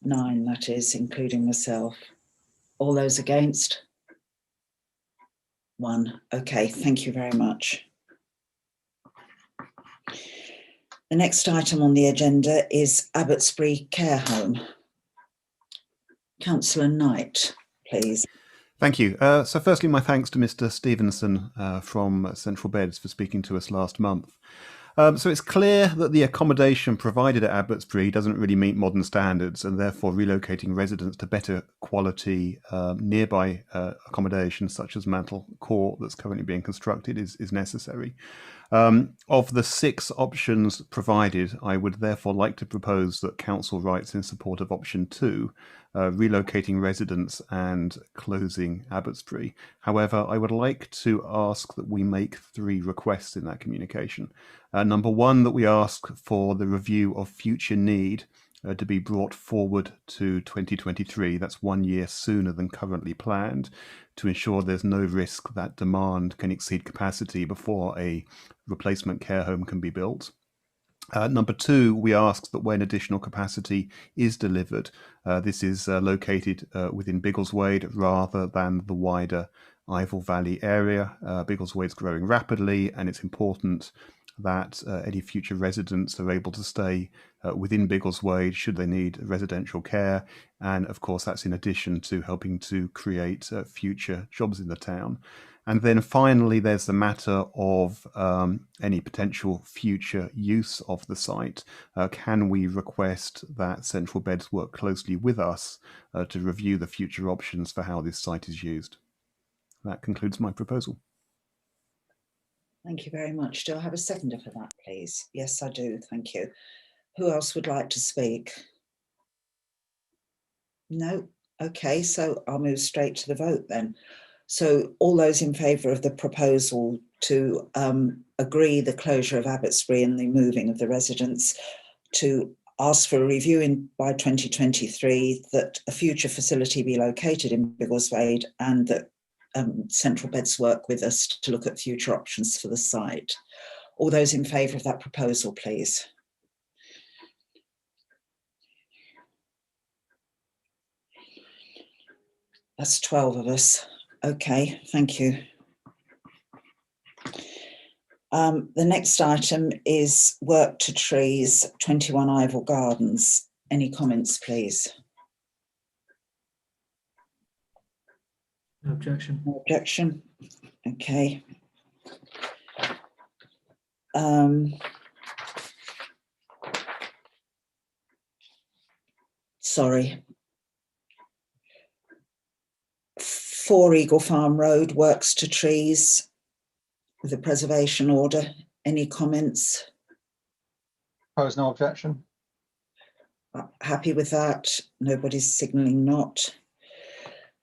Nine, that is, including myself. All those against? One. Okay, thank you very much. The next item on the agenda is Abbotsbury Care Home. Councillor Knight, please. Thank you. So firstly, my thanks to Mr. Stevenson from Central Beds for speaking to us last month. So it's clear that the accommodation provided at Abbotsbury doesn't really meet modern standards, and therefore relocating residents to better quality nearby accommodation such as Mantle Court that's currently being constructed is necessary. Of the 6 options provided, I would therefore like to propose that Council writes in support of option 2, relocating residents and closing Abbotsbury. However, I would like to ask that we make 3 requests in that communication. Number 1, that we ask for the review of future need to be brought forward to 2023. That's 1 year sooner than currently planned, to ensure there's no risk that demand can exceed capacity before a replacement care home can be built. Number 2, we ask that when additional capacity is delivered, this is located within Biggleswade rather than the wider Ivor Valley area. Biggleswade is growing rapidly, and it's important that any future residents are able to stay within Biggleswade should they need residential care. And of course, that's in addition to helping to create future jobs in the town. And then finally, there's the matter of any potential future use of the site. Can we request that Central Beds work closely with us to review the future options for how this site is used? That concludes my proposal. Thank you very much. Do I have a seconder for that, please? Yes, I do. Thank you. Who else would like to speak? No? Okay, so I'll move straight to the vote then. So all those in favour of the proposal to agree the closure of Abbotsbury and the moving of the residents, to ask for a review by 2023, that a future facility be located in Biggleswade, and that Central Beds work with us to look at future options for the site. All those in favour of that proposal, please. That's 12 of us. Okay, thank you. The next item is work to trees, 21 Ivor Gardens. Any comments, please? No objection. No objection. Okay. Sorry. 4 Eagle Farm Road, works to trees with a preservation order. Any comments? Pose no objection. Happy with that? Nobody's signalling not.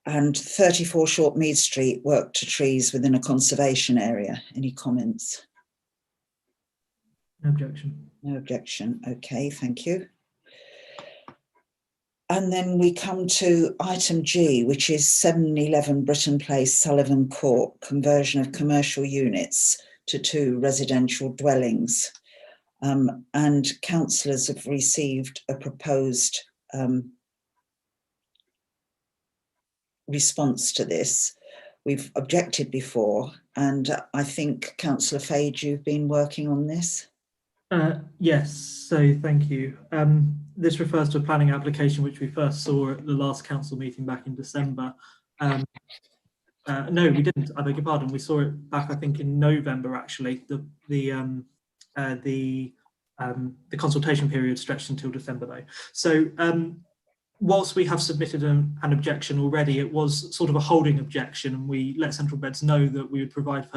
And 34 Short Mead Street, work to trees within a conservation area. Any comments? No objection. No objection. Okay, thank you. And then we come to item G, which is 711 Britton Place, Sullivan Court, conversion of commercial units to 2 residential dwellings. And councillors have received a proposed response to this. We've objected before, and I think Councillor Fage, you've been working on this. Yes, so thank you. This refers to a planning application which we first saw at the last council meeting back in December. No, we didn't. I beg your pardon. We saw it back, I think, in November. Actually, the consultation period stretched until December, though. So, whilst we have submitted an objection already, it was sort of a holding objection, and we let Central Beds know that we would provide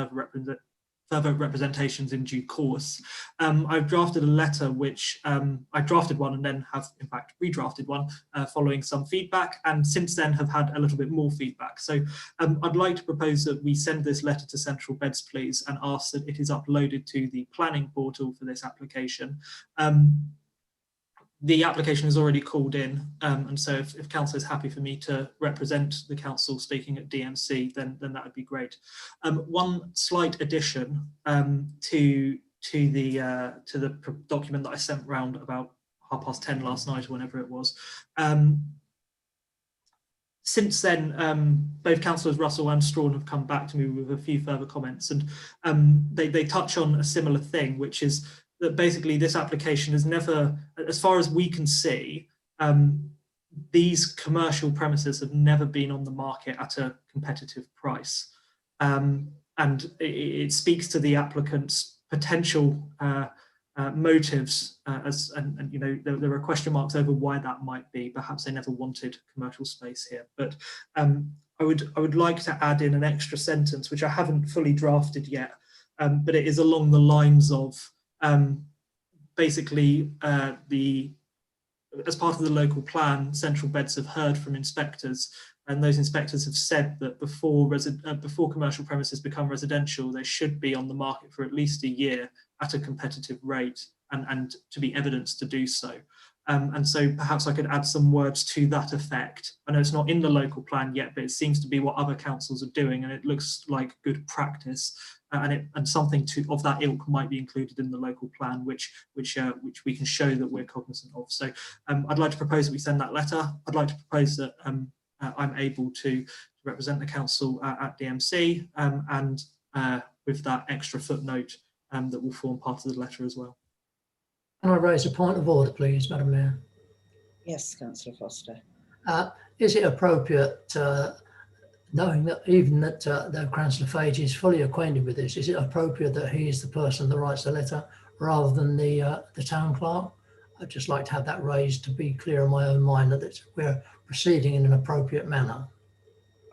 further representations in due course. I've drafted a letter which I drafted one and then have in fact redrafted one following some feedback, and since then have had a little bit more feedback. So I'd like to propose that we send this letter to Central Beds, please, and ask that it is uploaded to the planning portal for this application. The application is already called in, and so if council is happy for me to represent the council speaking at DMC, then that would be great. One slight addition to the document that I sent round about 10:30 last night, or whenever it was. Since then, both councillors Russell and Strawn have come back to me with a few further comments, and they touch on a similar thing, which is that basically this application has never, as far as we can see, these commercial premises have never been on the market at a competitive price. And it speaks to the applicant's potential motives, and you know, there are question marks over why that might be. Perhaps they never wanted commercial space here. But I would like to add in an extra sentence, which I haven't fully drafted yet, but it is along the lines of basically as part of the local plan, Central Beds have heard from inspectors, and those inspectors have said that before commercial premises become residential, they should be on the market for at least a year at a competitive rate, and to be evidenced to do so. And so perhaps I could add some words to that effect. I know it's not in the local plan yet, but it seems to be what other councils are doing, and it looks like good practice. And something of that ilk might be included in the local plan, which we can show that we're cognizant of. So I'd like to propose that we send that letter. I'd like to propose that I'm able to represent the council at DMC, and with that extra footnote that will form part of the letter as well. Can I raise a point of order, please, Madam Mayor? Yes, Councillor Foster. Is it appropriate, knowing that even that Councillor Fage is fully acquainted with this, is it appropriate that he is the person that writes the letter rather than the town clerk? I'd just like to have that raised to be clear in my own mind that we're proceeding in an appropriate manner.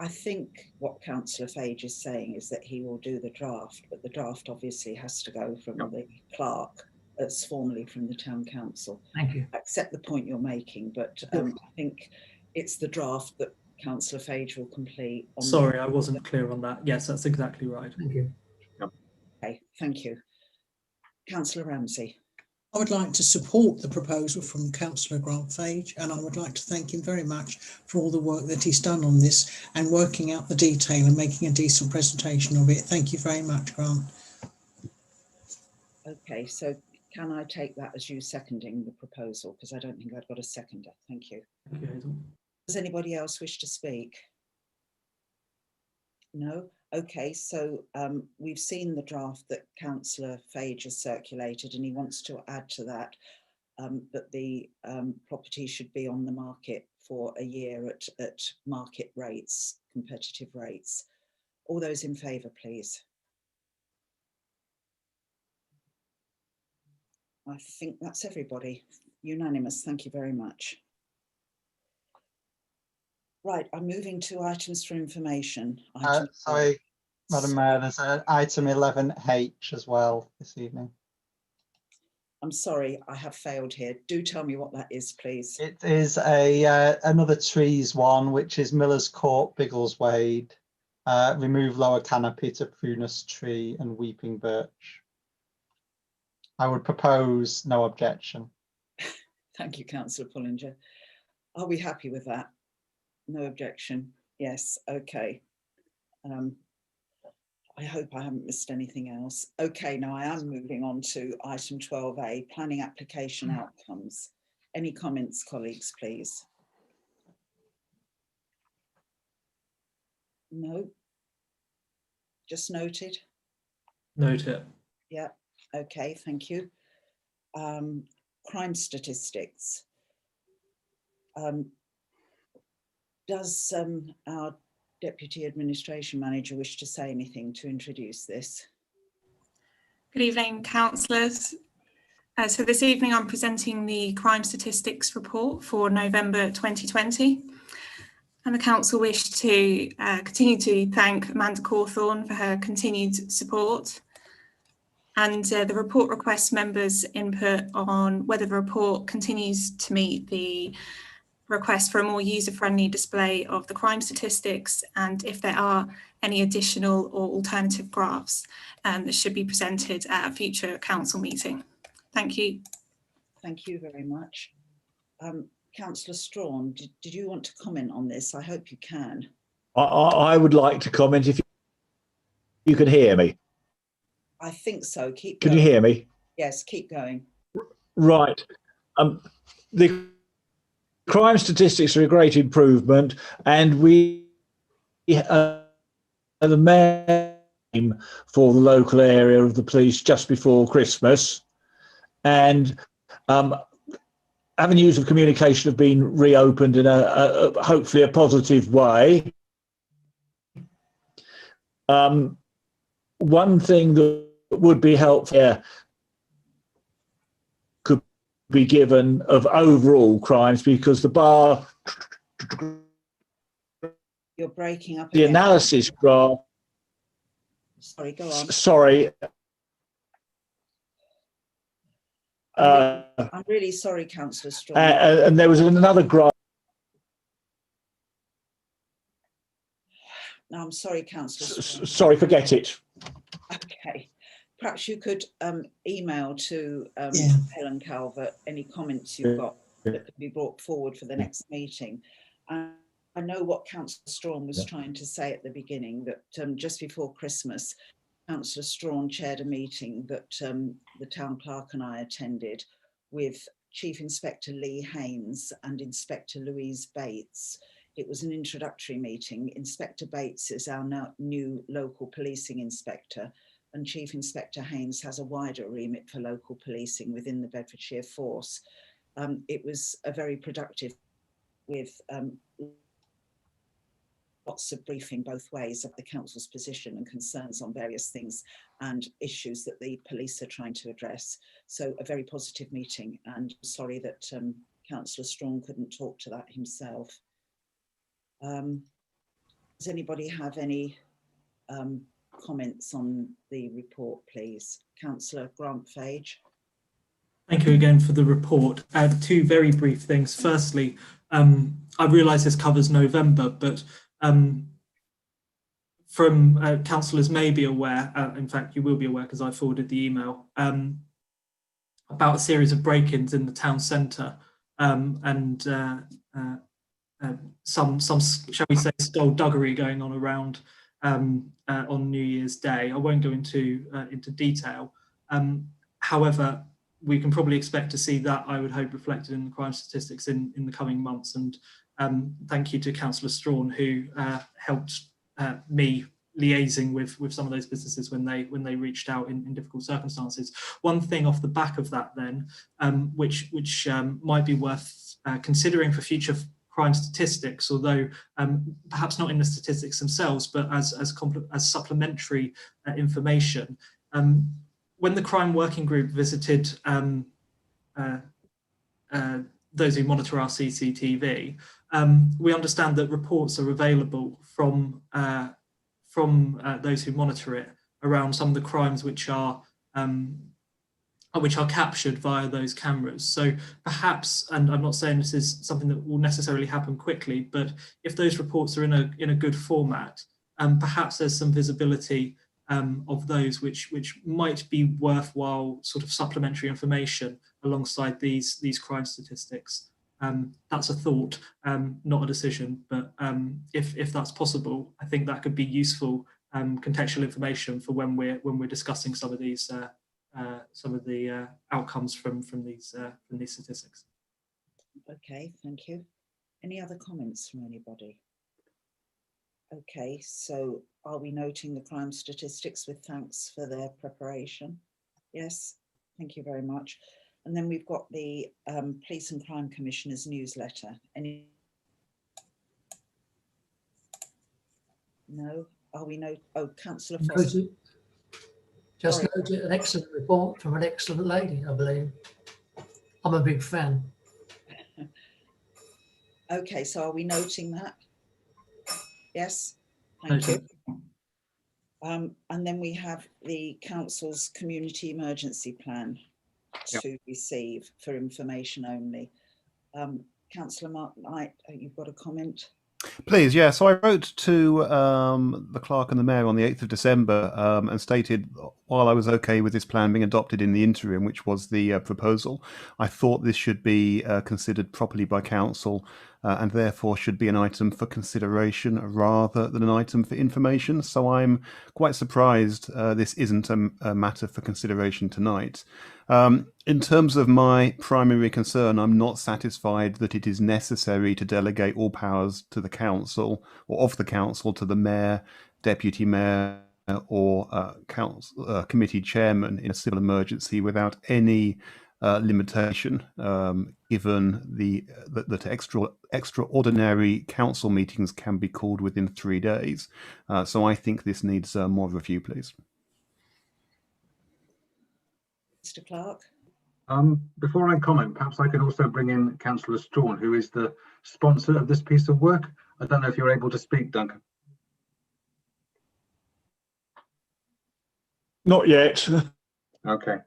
I think what Councillor Fage is saying is that he will do the draft, but the draft obviously has to go from the clerk, that's formally from the town council. Thank you. I accept the point you're making, but I think it's the draft that Councillor Fage will complete. Sorry, I wasn't clear on that. Yes, that's exactly right. Thank you. Okay, thank you. Councillor Ramsey. I would like to support the proposal from Councillor Grant Fage, and I would like to thank him very much for all the work that he's done on this and working out the detail and making a decent presentation of it. Thank you very much, Grant. Okay, so can I take that as you seconding the proposal? Because I don't think I've got a seconder. Thank you. Thank you, Hazel. Does anybody else wish to speak? No? Okay, so we've seen the draft that Councillor Fage has circulated, and he wants to add to that that the property should be on the market for a year at market rates, competitive rates. All those in favour, please. I think that's everybody. Unanimous. Thank you very much. Right, I'm moving to items for information. Sorry, Madam Mayor, there's an item 11H as well this evening. I'm sorry, I have failed here. Do tell me what that is, please. It is another trees one, which is Miller's Court, Biggleswade. Remove lower canopy to prunus tree and weeping birch. I would propose no objection. Thank you, Councillor Pullinger. Are we happy with that? No objection. Yes, okay. I hope I haven't missed anything else. Okay, now I am moving on to item 12A, planning application outcomes. Any comments, colleagues, please? No? Just noted? Noted. Yeah, okay, thank you. Crime statistics. Does our Deputy Administration Manager wish to say anything to introduce this? Good evening, councillors. So this evening I'm presenting the crime statistics report for November 2020. And the council wish to continue to thank Amanda Cawthorne for her continued support. And the report requests members' input on whether the report continues to meet the request for a more user-friendly display of the crime statistics, and if there are any additional or alternative graphs that should be presented at a future council meeting. Thank you. Thank you very much. Councillor Strawn, did you want to comment on this? I hope you can. I would like to comment if you can hear me. I think so. Keep Can going. you hear me? Yes, keep going. Right. The crime statistics are a great improvement, and we are the main aim for the local area of the police just before Christmas, and avenues of communication have been reopened in a hopefully a positive way. One thing that would be helpful here could be given of overall crimes, because the bar, You're breaking up the again. analysis graph. Sorry, go on. Sorry. I'm really sorry, Councillor Strawn. And there was another graph. No, I'm sorry, Councillor Strawn. Sorry, forget it. Okay. Perhaps you could email to Helen Calvert any comments you've got that could be brought forward for the next meeting. I know what Councillor Strawn was trying to say at the beginning, that just before Christmas, Councillor Strawn chaired a meeting that the town clerk and I attended with Chief Inspector Lee Haynes and Inspector Louise Bates. It was an introductory meeting. Inspector Bates is our new local policing inspector, and Chief Inspector Haynes has a wider remit for local policing within the Bedfordshire force. It was a very productive, with lots of briefing both ways of the council's position and concerns on various things and issues that the police are trying to address. So a very positive meeting, and sorry that Councillor Strawn couldn't talk to that himself. Does anybody have any comments on the report, please? Councillor Grant-Fage. Thank you again for the report. Two very brief things. Firstly, I realise this covers November, but from councillors may be aware, in fact you will be aware because I forwarded the email, about a series of break-ins in the town centre, and some shall we say skullduggery going on around on New Year's Day. I won't go into detail. However, we can probably expect to see that, I would hope, reflected in the crime statistics in the coming months. And thank you to Councillor Strawn, who helped me liaising with some of those businesses when they reached out in difficult circumstances. One thing off the back of that then, which might be worth considering for future crime statistics, although perhaps not in the statistics themselves, but as supplementary information. When the crime working group visited those who monitor our CCTV, we understand that reports are available from those who monitor it around some of the crimes which are captured via those cameras. So perhaps, and I'm not saying this is something that will necessarily happen quickly, but if those reports are in a good format, perhaps there's some visibility of those which might be worthwhile sort of supplementary information alongside these crime statistics. That's a thought, not a decision, but if that's possible, I think that could be useful contextual information for when we're discussing some of these outcomes from these statistics. Okay, thank you. Any other comments from anybody? Okay, so are we noting the crime statistics with thanks for their preparation? Yes, thank you very much. And then we've got the Police and Crime Commissioner's newsletter. Any? No? Are we no? Oh, Councillor Foster. Just noted an excellent report from an excellent lady, I believe. I'm a big fan. Okay, so are we noting that? Yes, thank you. And then we have the Council's Community Emergency Plan to receive for information only. Councillor Mark Knight, you've got a comment? Please, yeah. So I wrote to the clerk and the mayor on the 8th of December and stated, while I was okay with this plan being adopted in the interim, which was the proposal, I thought this should be considered properly by council and therefore should be an item for consideration rather than an item for information. So I'm quite surprised this isn't a matter for consideration tonight. In terms of my primary concern, I'm not satisfied that it is necessary to delegate all powers to the council or of the council to the mayor, deputy mayor or committee chairman in a civil emergency without any limitation, given that extraordinary council meetings can be called within 3 days. So I think this needs more review, please. Mr. Clark? Before I comment, perhaps I could also bring in Councillor Strawn, who is the sponsor of this piece of work. I don't know if you're able to speak, Duncan. Not yet. Okay.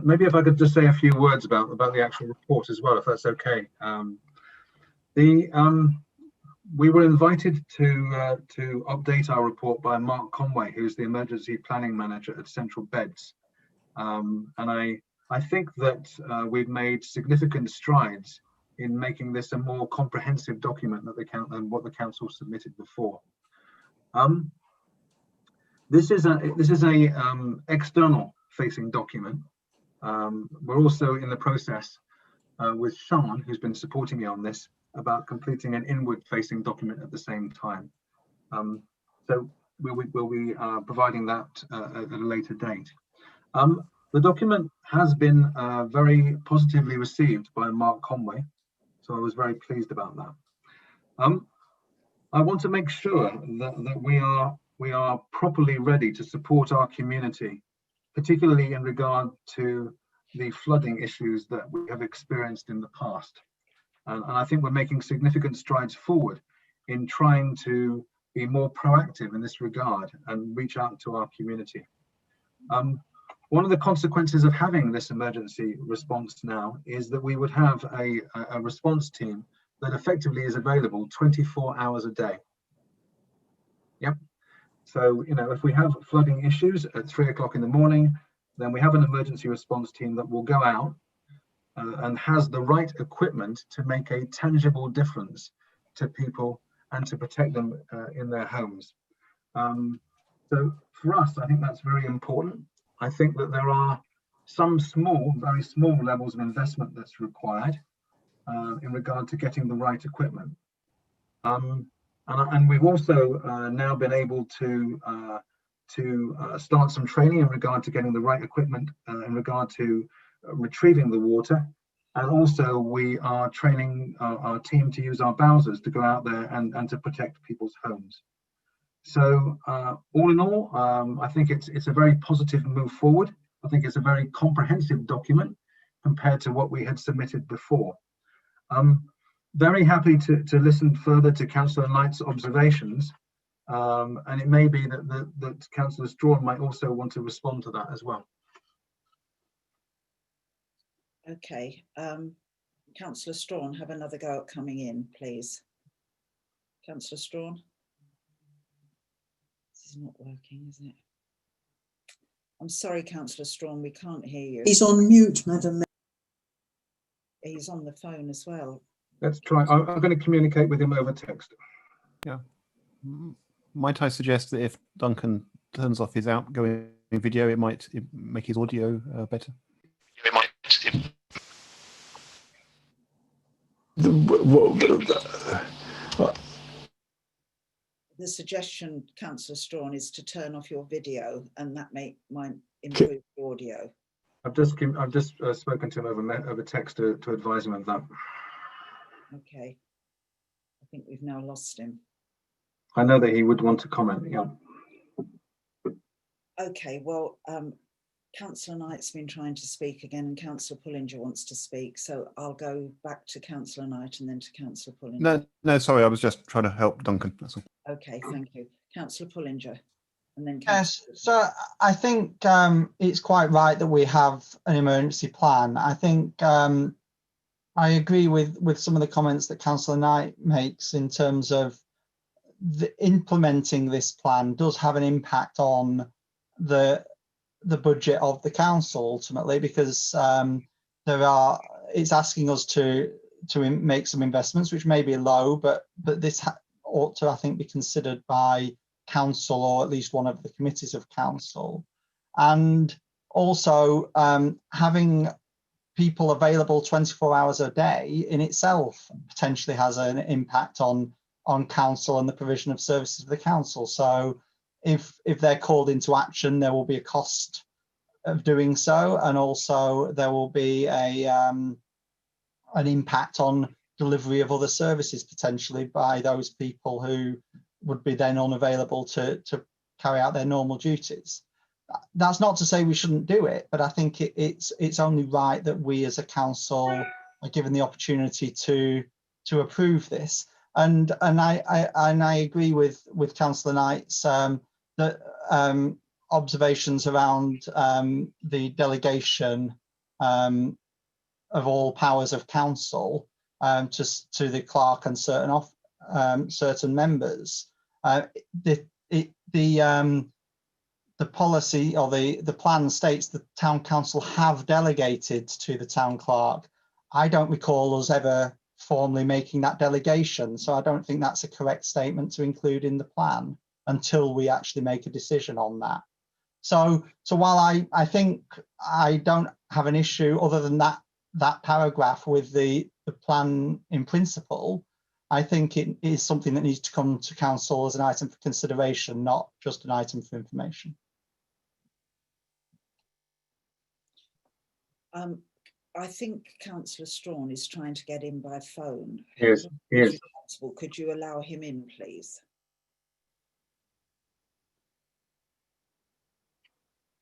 Maybe if I could just say a few words about the actual report as well, if that's okay. We were invited to update our report by Mark Conway, who's the emergency planning manager at Central Beds, and I think that we've made significant strides in making this a more comprehensive document than what the council submitted before. This is a external facing document. We're also in the process with Sean, who's been supporting me on this, about completing an inward-facing document at the same time. So we'll be providing that at a later date. The document has been very positively received by Mark Conway, so I was very pleased about that. I want to make sure that we are properly ready to support our community, particularly in regard to the flooding issues that we have experienced in the past. And I think we're making significant strides forward in trying to be more proactive in this regard and reach out to our community. One of the consequences of having this emergency response now is that we would have a response team that effectively is available 24 hours a day. Yep. So, you know, if we have flooding issues at 3 o'clock in the morning, then we have an emergency response team that will go out and has the right equipment to make a tangible difference to people and to protect them in their homes. So for us, I think that's very important. I think that there are some very small levels of investment that's required in regard to getting the right equipment. And we've also now been able to start some training in regard to getting the right equipment in regard to retrieving the water, and also we are training our team to use our bowsers to go out there and to protect people's homes. So all in all, I think it's a very positive move forward. I think it's a very comprehensive document compared to what we had submitted before. Very happy to listen further to Councillor Knight's observations, and it may be that Councillor Strawn might also want to respond to that as well. Okay, Councillor Strawn, have another go at coming in, please. Councillor Strawn. This is not working, is it? I'm sorry, Councillor Strawn, we can't hear you. He's on mute, Madam Mayor. He's on the phone as well. Let's try. I'm going to communicate with him over text. Yeah. Might I suggest that if Duncan turns off his outgoing video, it might make his audio better? It might. The suggestion, Councillor Strawn, is to turn off your video, and that might improve the audio. I've just spoken to him over text to advise him of that. Okay, I think we've now lost him. I know that he would want to comment. Yeah. Okay, well, Councillor Knight's been trying to speak again, and Councillor Pullinger wants to speak, so I'll go back to Councillor Knight and then to Councillor Pullinger. No, sorry, I was just trying to help Duncan. That's all. Okay, thank you. Councillor Pullinger, and then Yes, so I think it's quite right that we have an emergency plan. I think I agree with some of the comments that Councillor Knight makes in terms of implementing this plan does have an impact on the budget of the council ultimately, because it's asking us to make some investments which may be low, but this ought to, I think, be considered by council, or at least one of the committees of council. And also having people available 24 hours a day in itself potentially has an impact on council and the provision of services to the council. So if they're called into action, there will be a cost of doing so, and also there will be an impact on delivery of other services potentially by those people who would be then unavailable to carry out their normal duties. That's not to say we shouldn't do it, but I think it's only right that we as a council are given the opportunity to approve this. And I agree with Councillor Knight's observations around the delegation of all powers of council to the clerk and certain members. The policy or the plan states the town council have delegated to the town clerk. I don't recall us ever formally making that delegation, so I don't think that's a correct statement to include in the plan until we actually make a decision on that. So while I think I don't have an issue other than that paragraph with the plan in principle, I think it is something that needs to come to council as an item for consideration, not just an item for information. I think Councillor Strawn is trying to get in by phone. Yes, yes. Could you allow him in, please?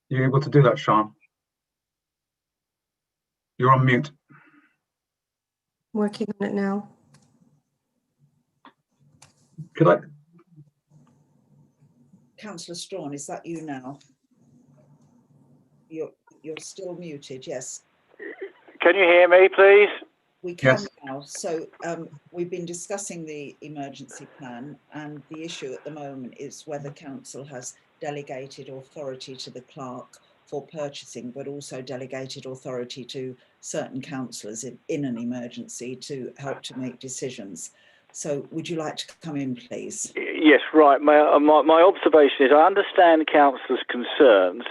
You're able to do that, Sean? You're on mute. Working on it now. Could I? Councillor Strawn, is that you now? You're still muted, yes. Can you hear me, please? We can Yes. now. So we've been discussing the emergency plan, and the issue at the moment is whether council has delegated authority to the clerk for purchasing, but also delegated authority to certain councillors in an emergency to help to make decisions. So would you like to come in, please? Yes, right. My observation is I understand councillors' concerns,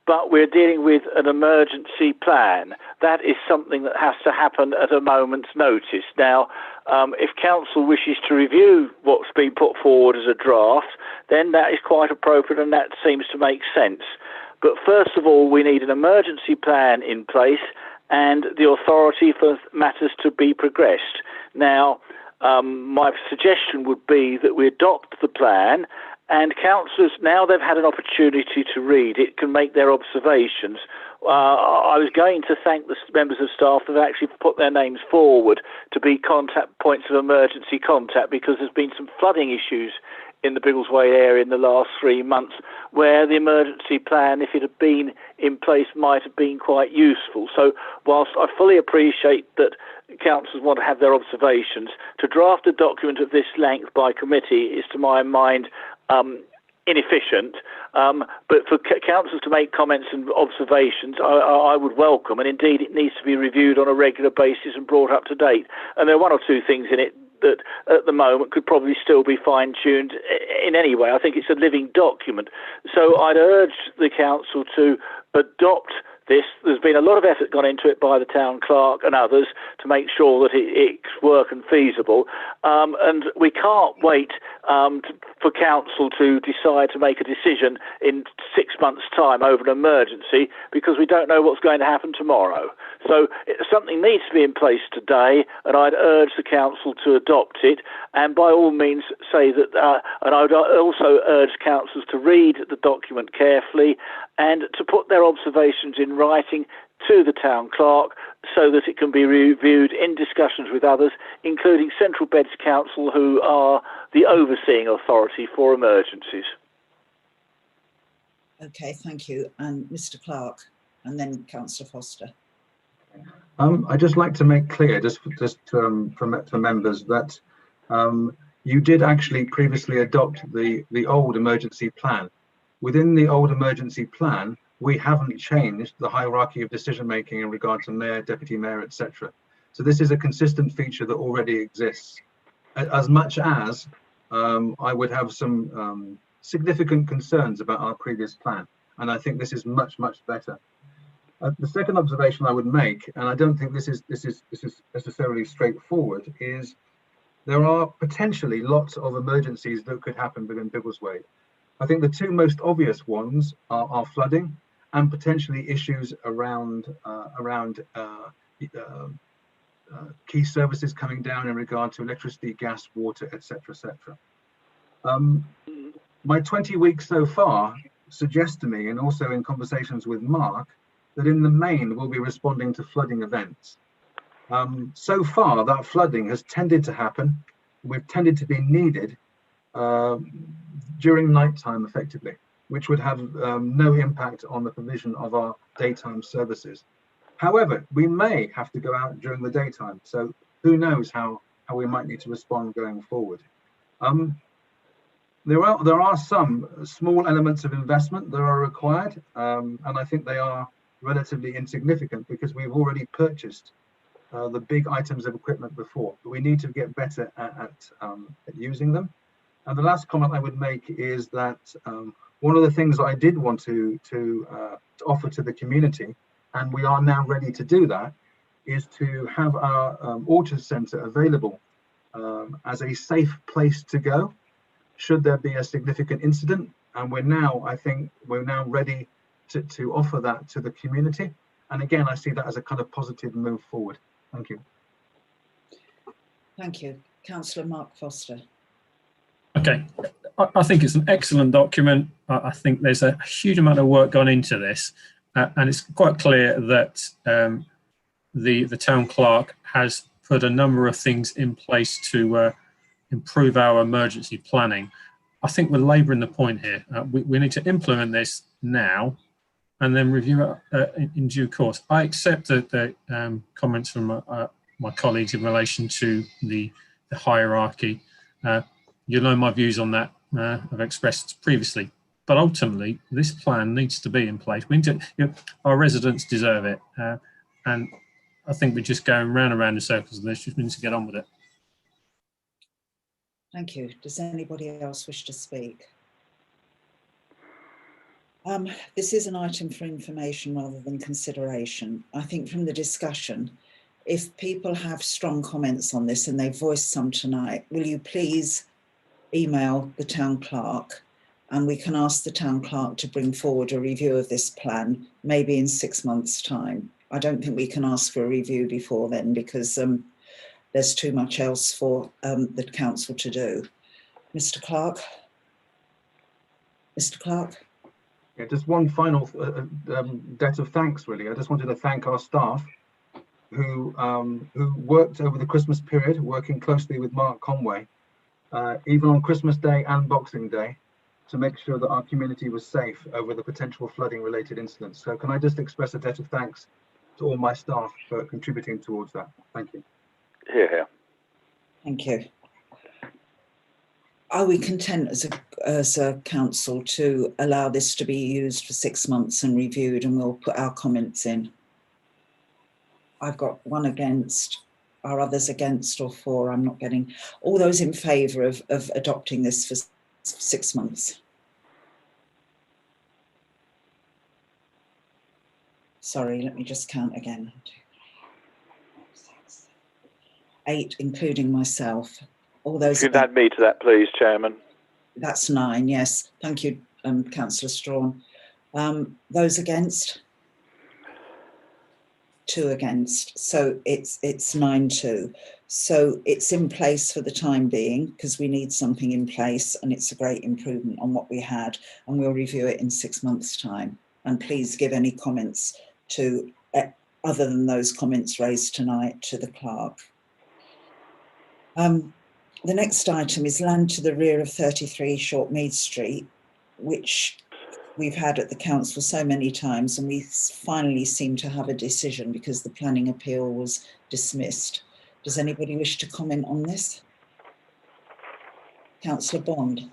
but we're dealing with an emergency plan. That is something that has to happen at a moment's notice. Now, if council wishes to review what's been put forward as a draft, then that is quite appropriate and that seems to make sense. But first of all, we need an emergency plan in place and the authority for matters to be progressed. Now, my suggestion would be that we adopt the plan, and councillors, now they've had an opportunity to read it, can make their observations. I was going to thank the members of staff that have actually put their names forward to be contact points of emergency contact, because there's been some flooding issues in the Biggleswade area in the last 3 months, where the emergency plan, if it had been in place, might have been quite useful. So whilst I fully appreciate that councillors want to have their observations, to draft a document of this length by committee is, to my mind, inefficient, but for councillors to make comments and observations, I would welcome, and indeed it needs to be reviewed on a regular basis and brought up to date. And there are one or two things in it that at the moment could probably still be fine-tuned in any way. I think it's a living document. So I'd urge the council to adopt this. There's been a lot of effort gone into it by the town clerk and others to make sure that it's work and feasible. And we can't wait for council to decide to make a decision in 6 months' time over an emergency, because we don't know what's going to happen tomorrow. So something needs to be in place today, and I'd urge the council to adopt it, and by all means say that, and I would also urge councillors to read the document carefully and to put their observations in writing to the town clerk so that it can be reviewed in discussions with others, including Central Beds Council, who are the overseeing authority for emergencies. Okay, thank you. And Mr. Clark, and then Councillor Foster. I'd just like to make clear, for members, that you did actually previously adopt the old emergency plan. Within the old emergency plan, we haven't changed the hierarchy of decision making in regard to mayor, deputy mayor, etc. So this is a consistent feature that already exists. As much as I would have some significant concerns about our previous plan, and I think this is much better. The second observation I would make, and I don't think this is necessarily straightforward, is there are potentially lots of emergencies that could happen within Biggleswade. I think the two most obvious ones are flooding and potentially issues around key services coming down in regard to electricity, gas, water, etc. My 20 weeks so far suggest to me, and also in conversations with Mark, that in the main we'll be responding to flooding events. So far, that flooding has tended to happen. We've tended to be needed during night time, effectively, which would have no impact on the provision of our daytime services. However, we may have to go out during the daytime, so who knows how we might need to respond going forward. There are some small elements of investment that are required, and I think they are relatively insignificant because we've already purchased the big items of equipment before, but we need to get better at using them. And the last comment I would make is that one of the things that I did want to offer to the community, and we are now ready to do that, is to have our Orchard Centre available as a safe place to go should there be a significant incident. And I think we're now ready to offer that to the community. And again, I see that as a kind of positive move forward. Thank you. Thank you. Councillor Mark Foster. Okay, I think it's an excellent document. I think there's a huge amount of work gone into this, and it's quite clear that the town clerk has put a number of things in place to improve our emergency planning. I think we're labouring the point here. We need to implement this now and then review it in due course. I accept the comments from my colleagues in relation to the hierarchy. You know my views on that. I've expressed previously, but ultimately this plan needs to be in place. We need to, our residents deserve it, and I think we're just going round and round in circles, and this just means to get on with it. Thank you. Does anybody else wish to speak? This is an item for information rather than consideration. I think from the discussion, if people have strong comments on this and they've voiced some tonight, will you please email the town clerk, and we can ask the town clerk to bring forward a review of this plan, maybe in 6 months' time. I don't think we can ask for a review before then, because there's too much else for the council to do. Mr. Clark? Mr. Clark? Yeah, just one final debt of thanks, really. I just wanted to thank our staff who worked over the Christmas period, working closely with Mark Conway, even on Christmas Day and Boxing Day, to make sure that our community was safe over the potential flooding related incidents. So can I just express a debt of thanks to all my staff for contributing towards that? Thank you. Here. Thank you. Are we content as a council to allow this to be used for 6 months and reviewed, and we'll put our comments in? I've got one against. Are others against or for? I'm not getting. All those in favour of adopting this for 6 months? Sorry, let me just count again. 8, including myself. All those. Could add me to that, please, Chairman? That's 9, yes. Thank you, Councillor Strawn. Those against? 2 against. So it's 9-2. So it's in place for the time being because we need something in place, and it's a great improvement on what we had, and we'll review it in 6 months' time. And please give any comments to other than those comments raised tonight to the clerk. The next item is land to the rear of 33 Short Mead Street, which we've had at the council so many times, and we finally seem to have a decision because the planning appeal was dismissed. Does anybody wish to comment on this? Councillor Bond.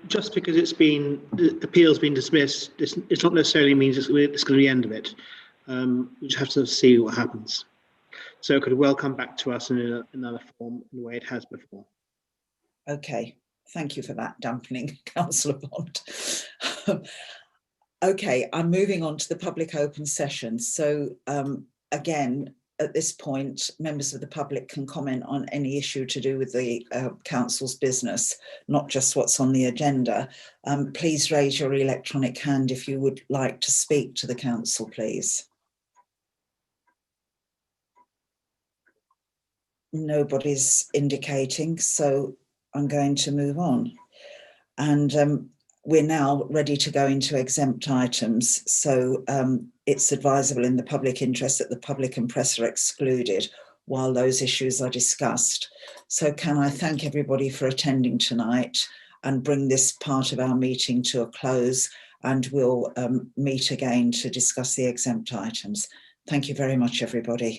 Just because the appeal's been dismissed, it's not necessarily means it's going to be the end of it. We just have to see what happens. So it could well come back to us in another form, in the way it has before. Okay, thank you for that dampening, Councillor Bond. Okay, I'm moving on to the public open session. So again, at this point, members of the public can comment on any issue to do with the council's business, not just what's on the agenda. Please raise your electronic hand if you would like to speak to the council, please. Nobody's indicating, so I'm going to move on. And we're now ready to go into exempt items. So it's advisable in the public interest that the public and press are excluded while those issues are discussed. So can I thank everybody for attending tonight and bring this part of our meeting to a close, and we'll meet again to discuss the exempt items. Thank you very much, everybody.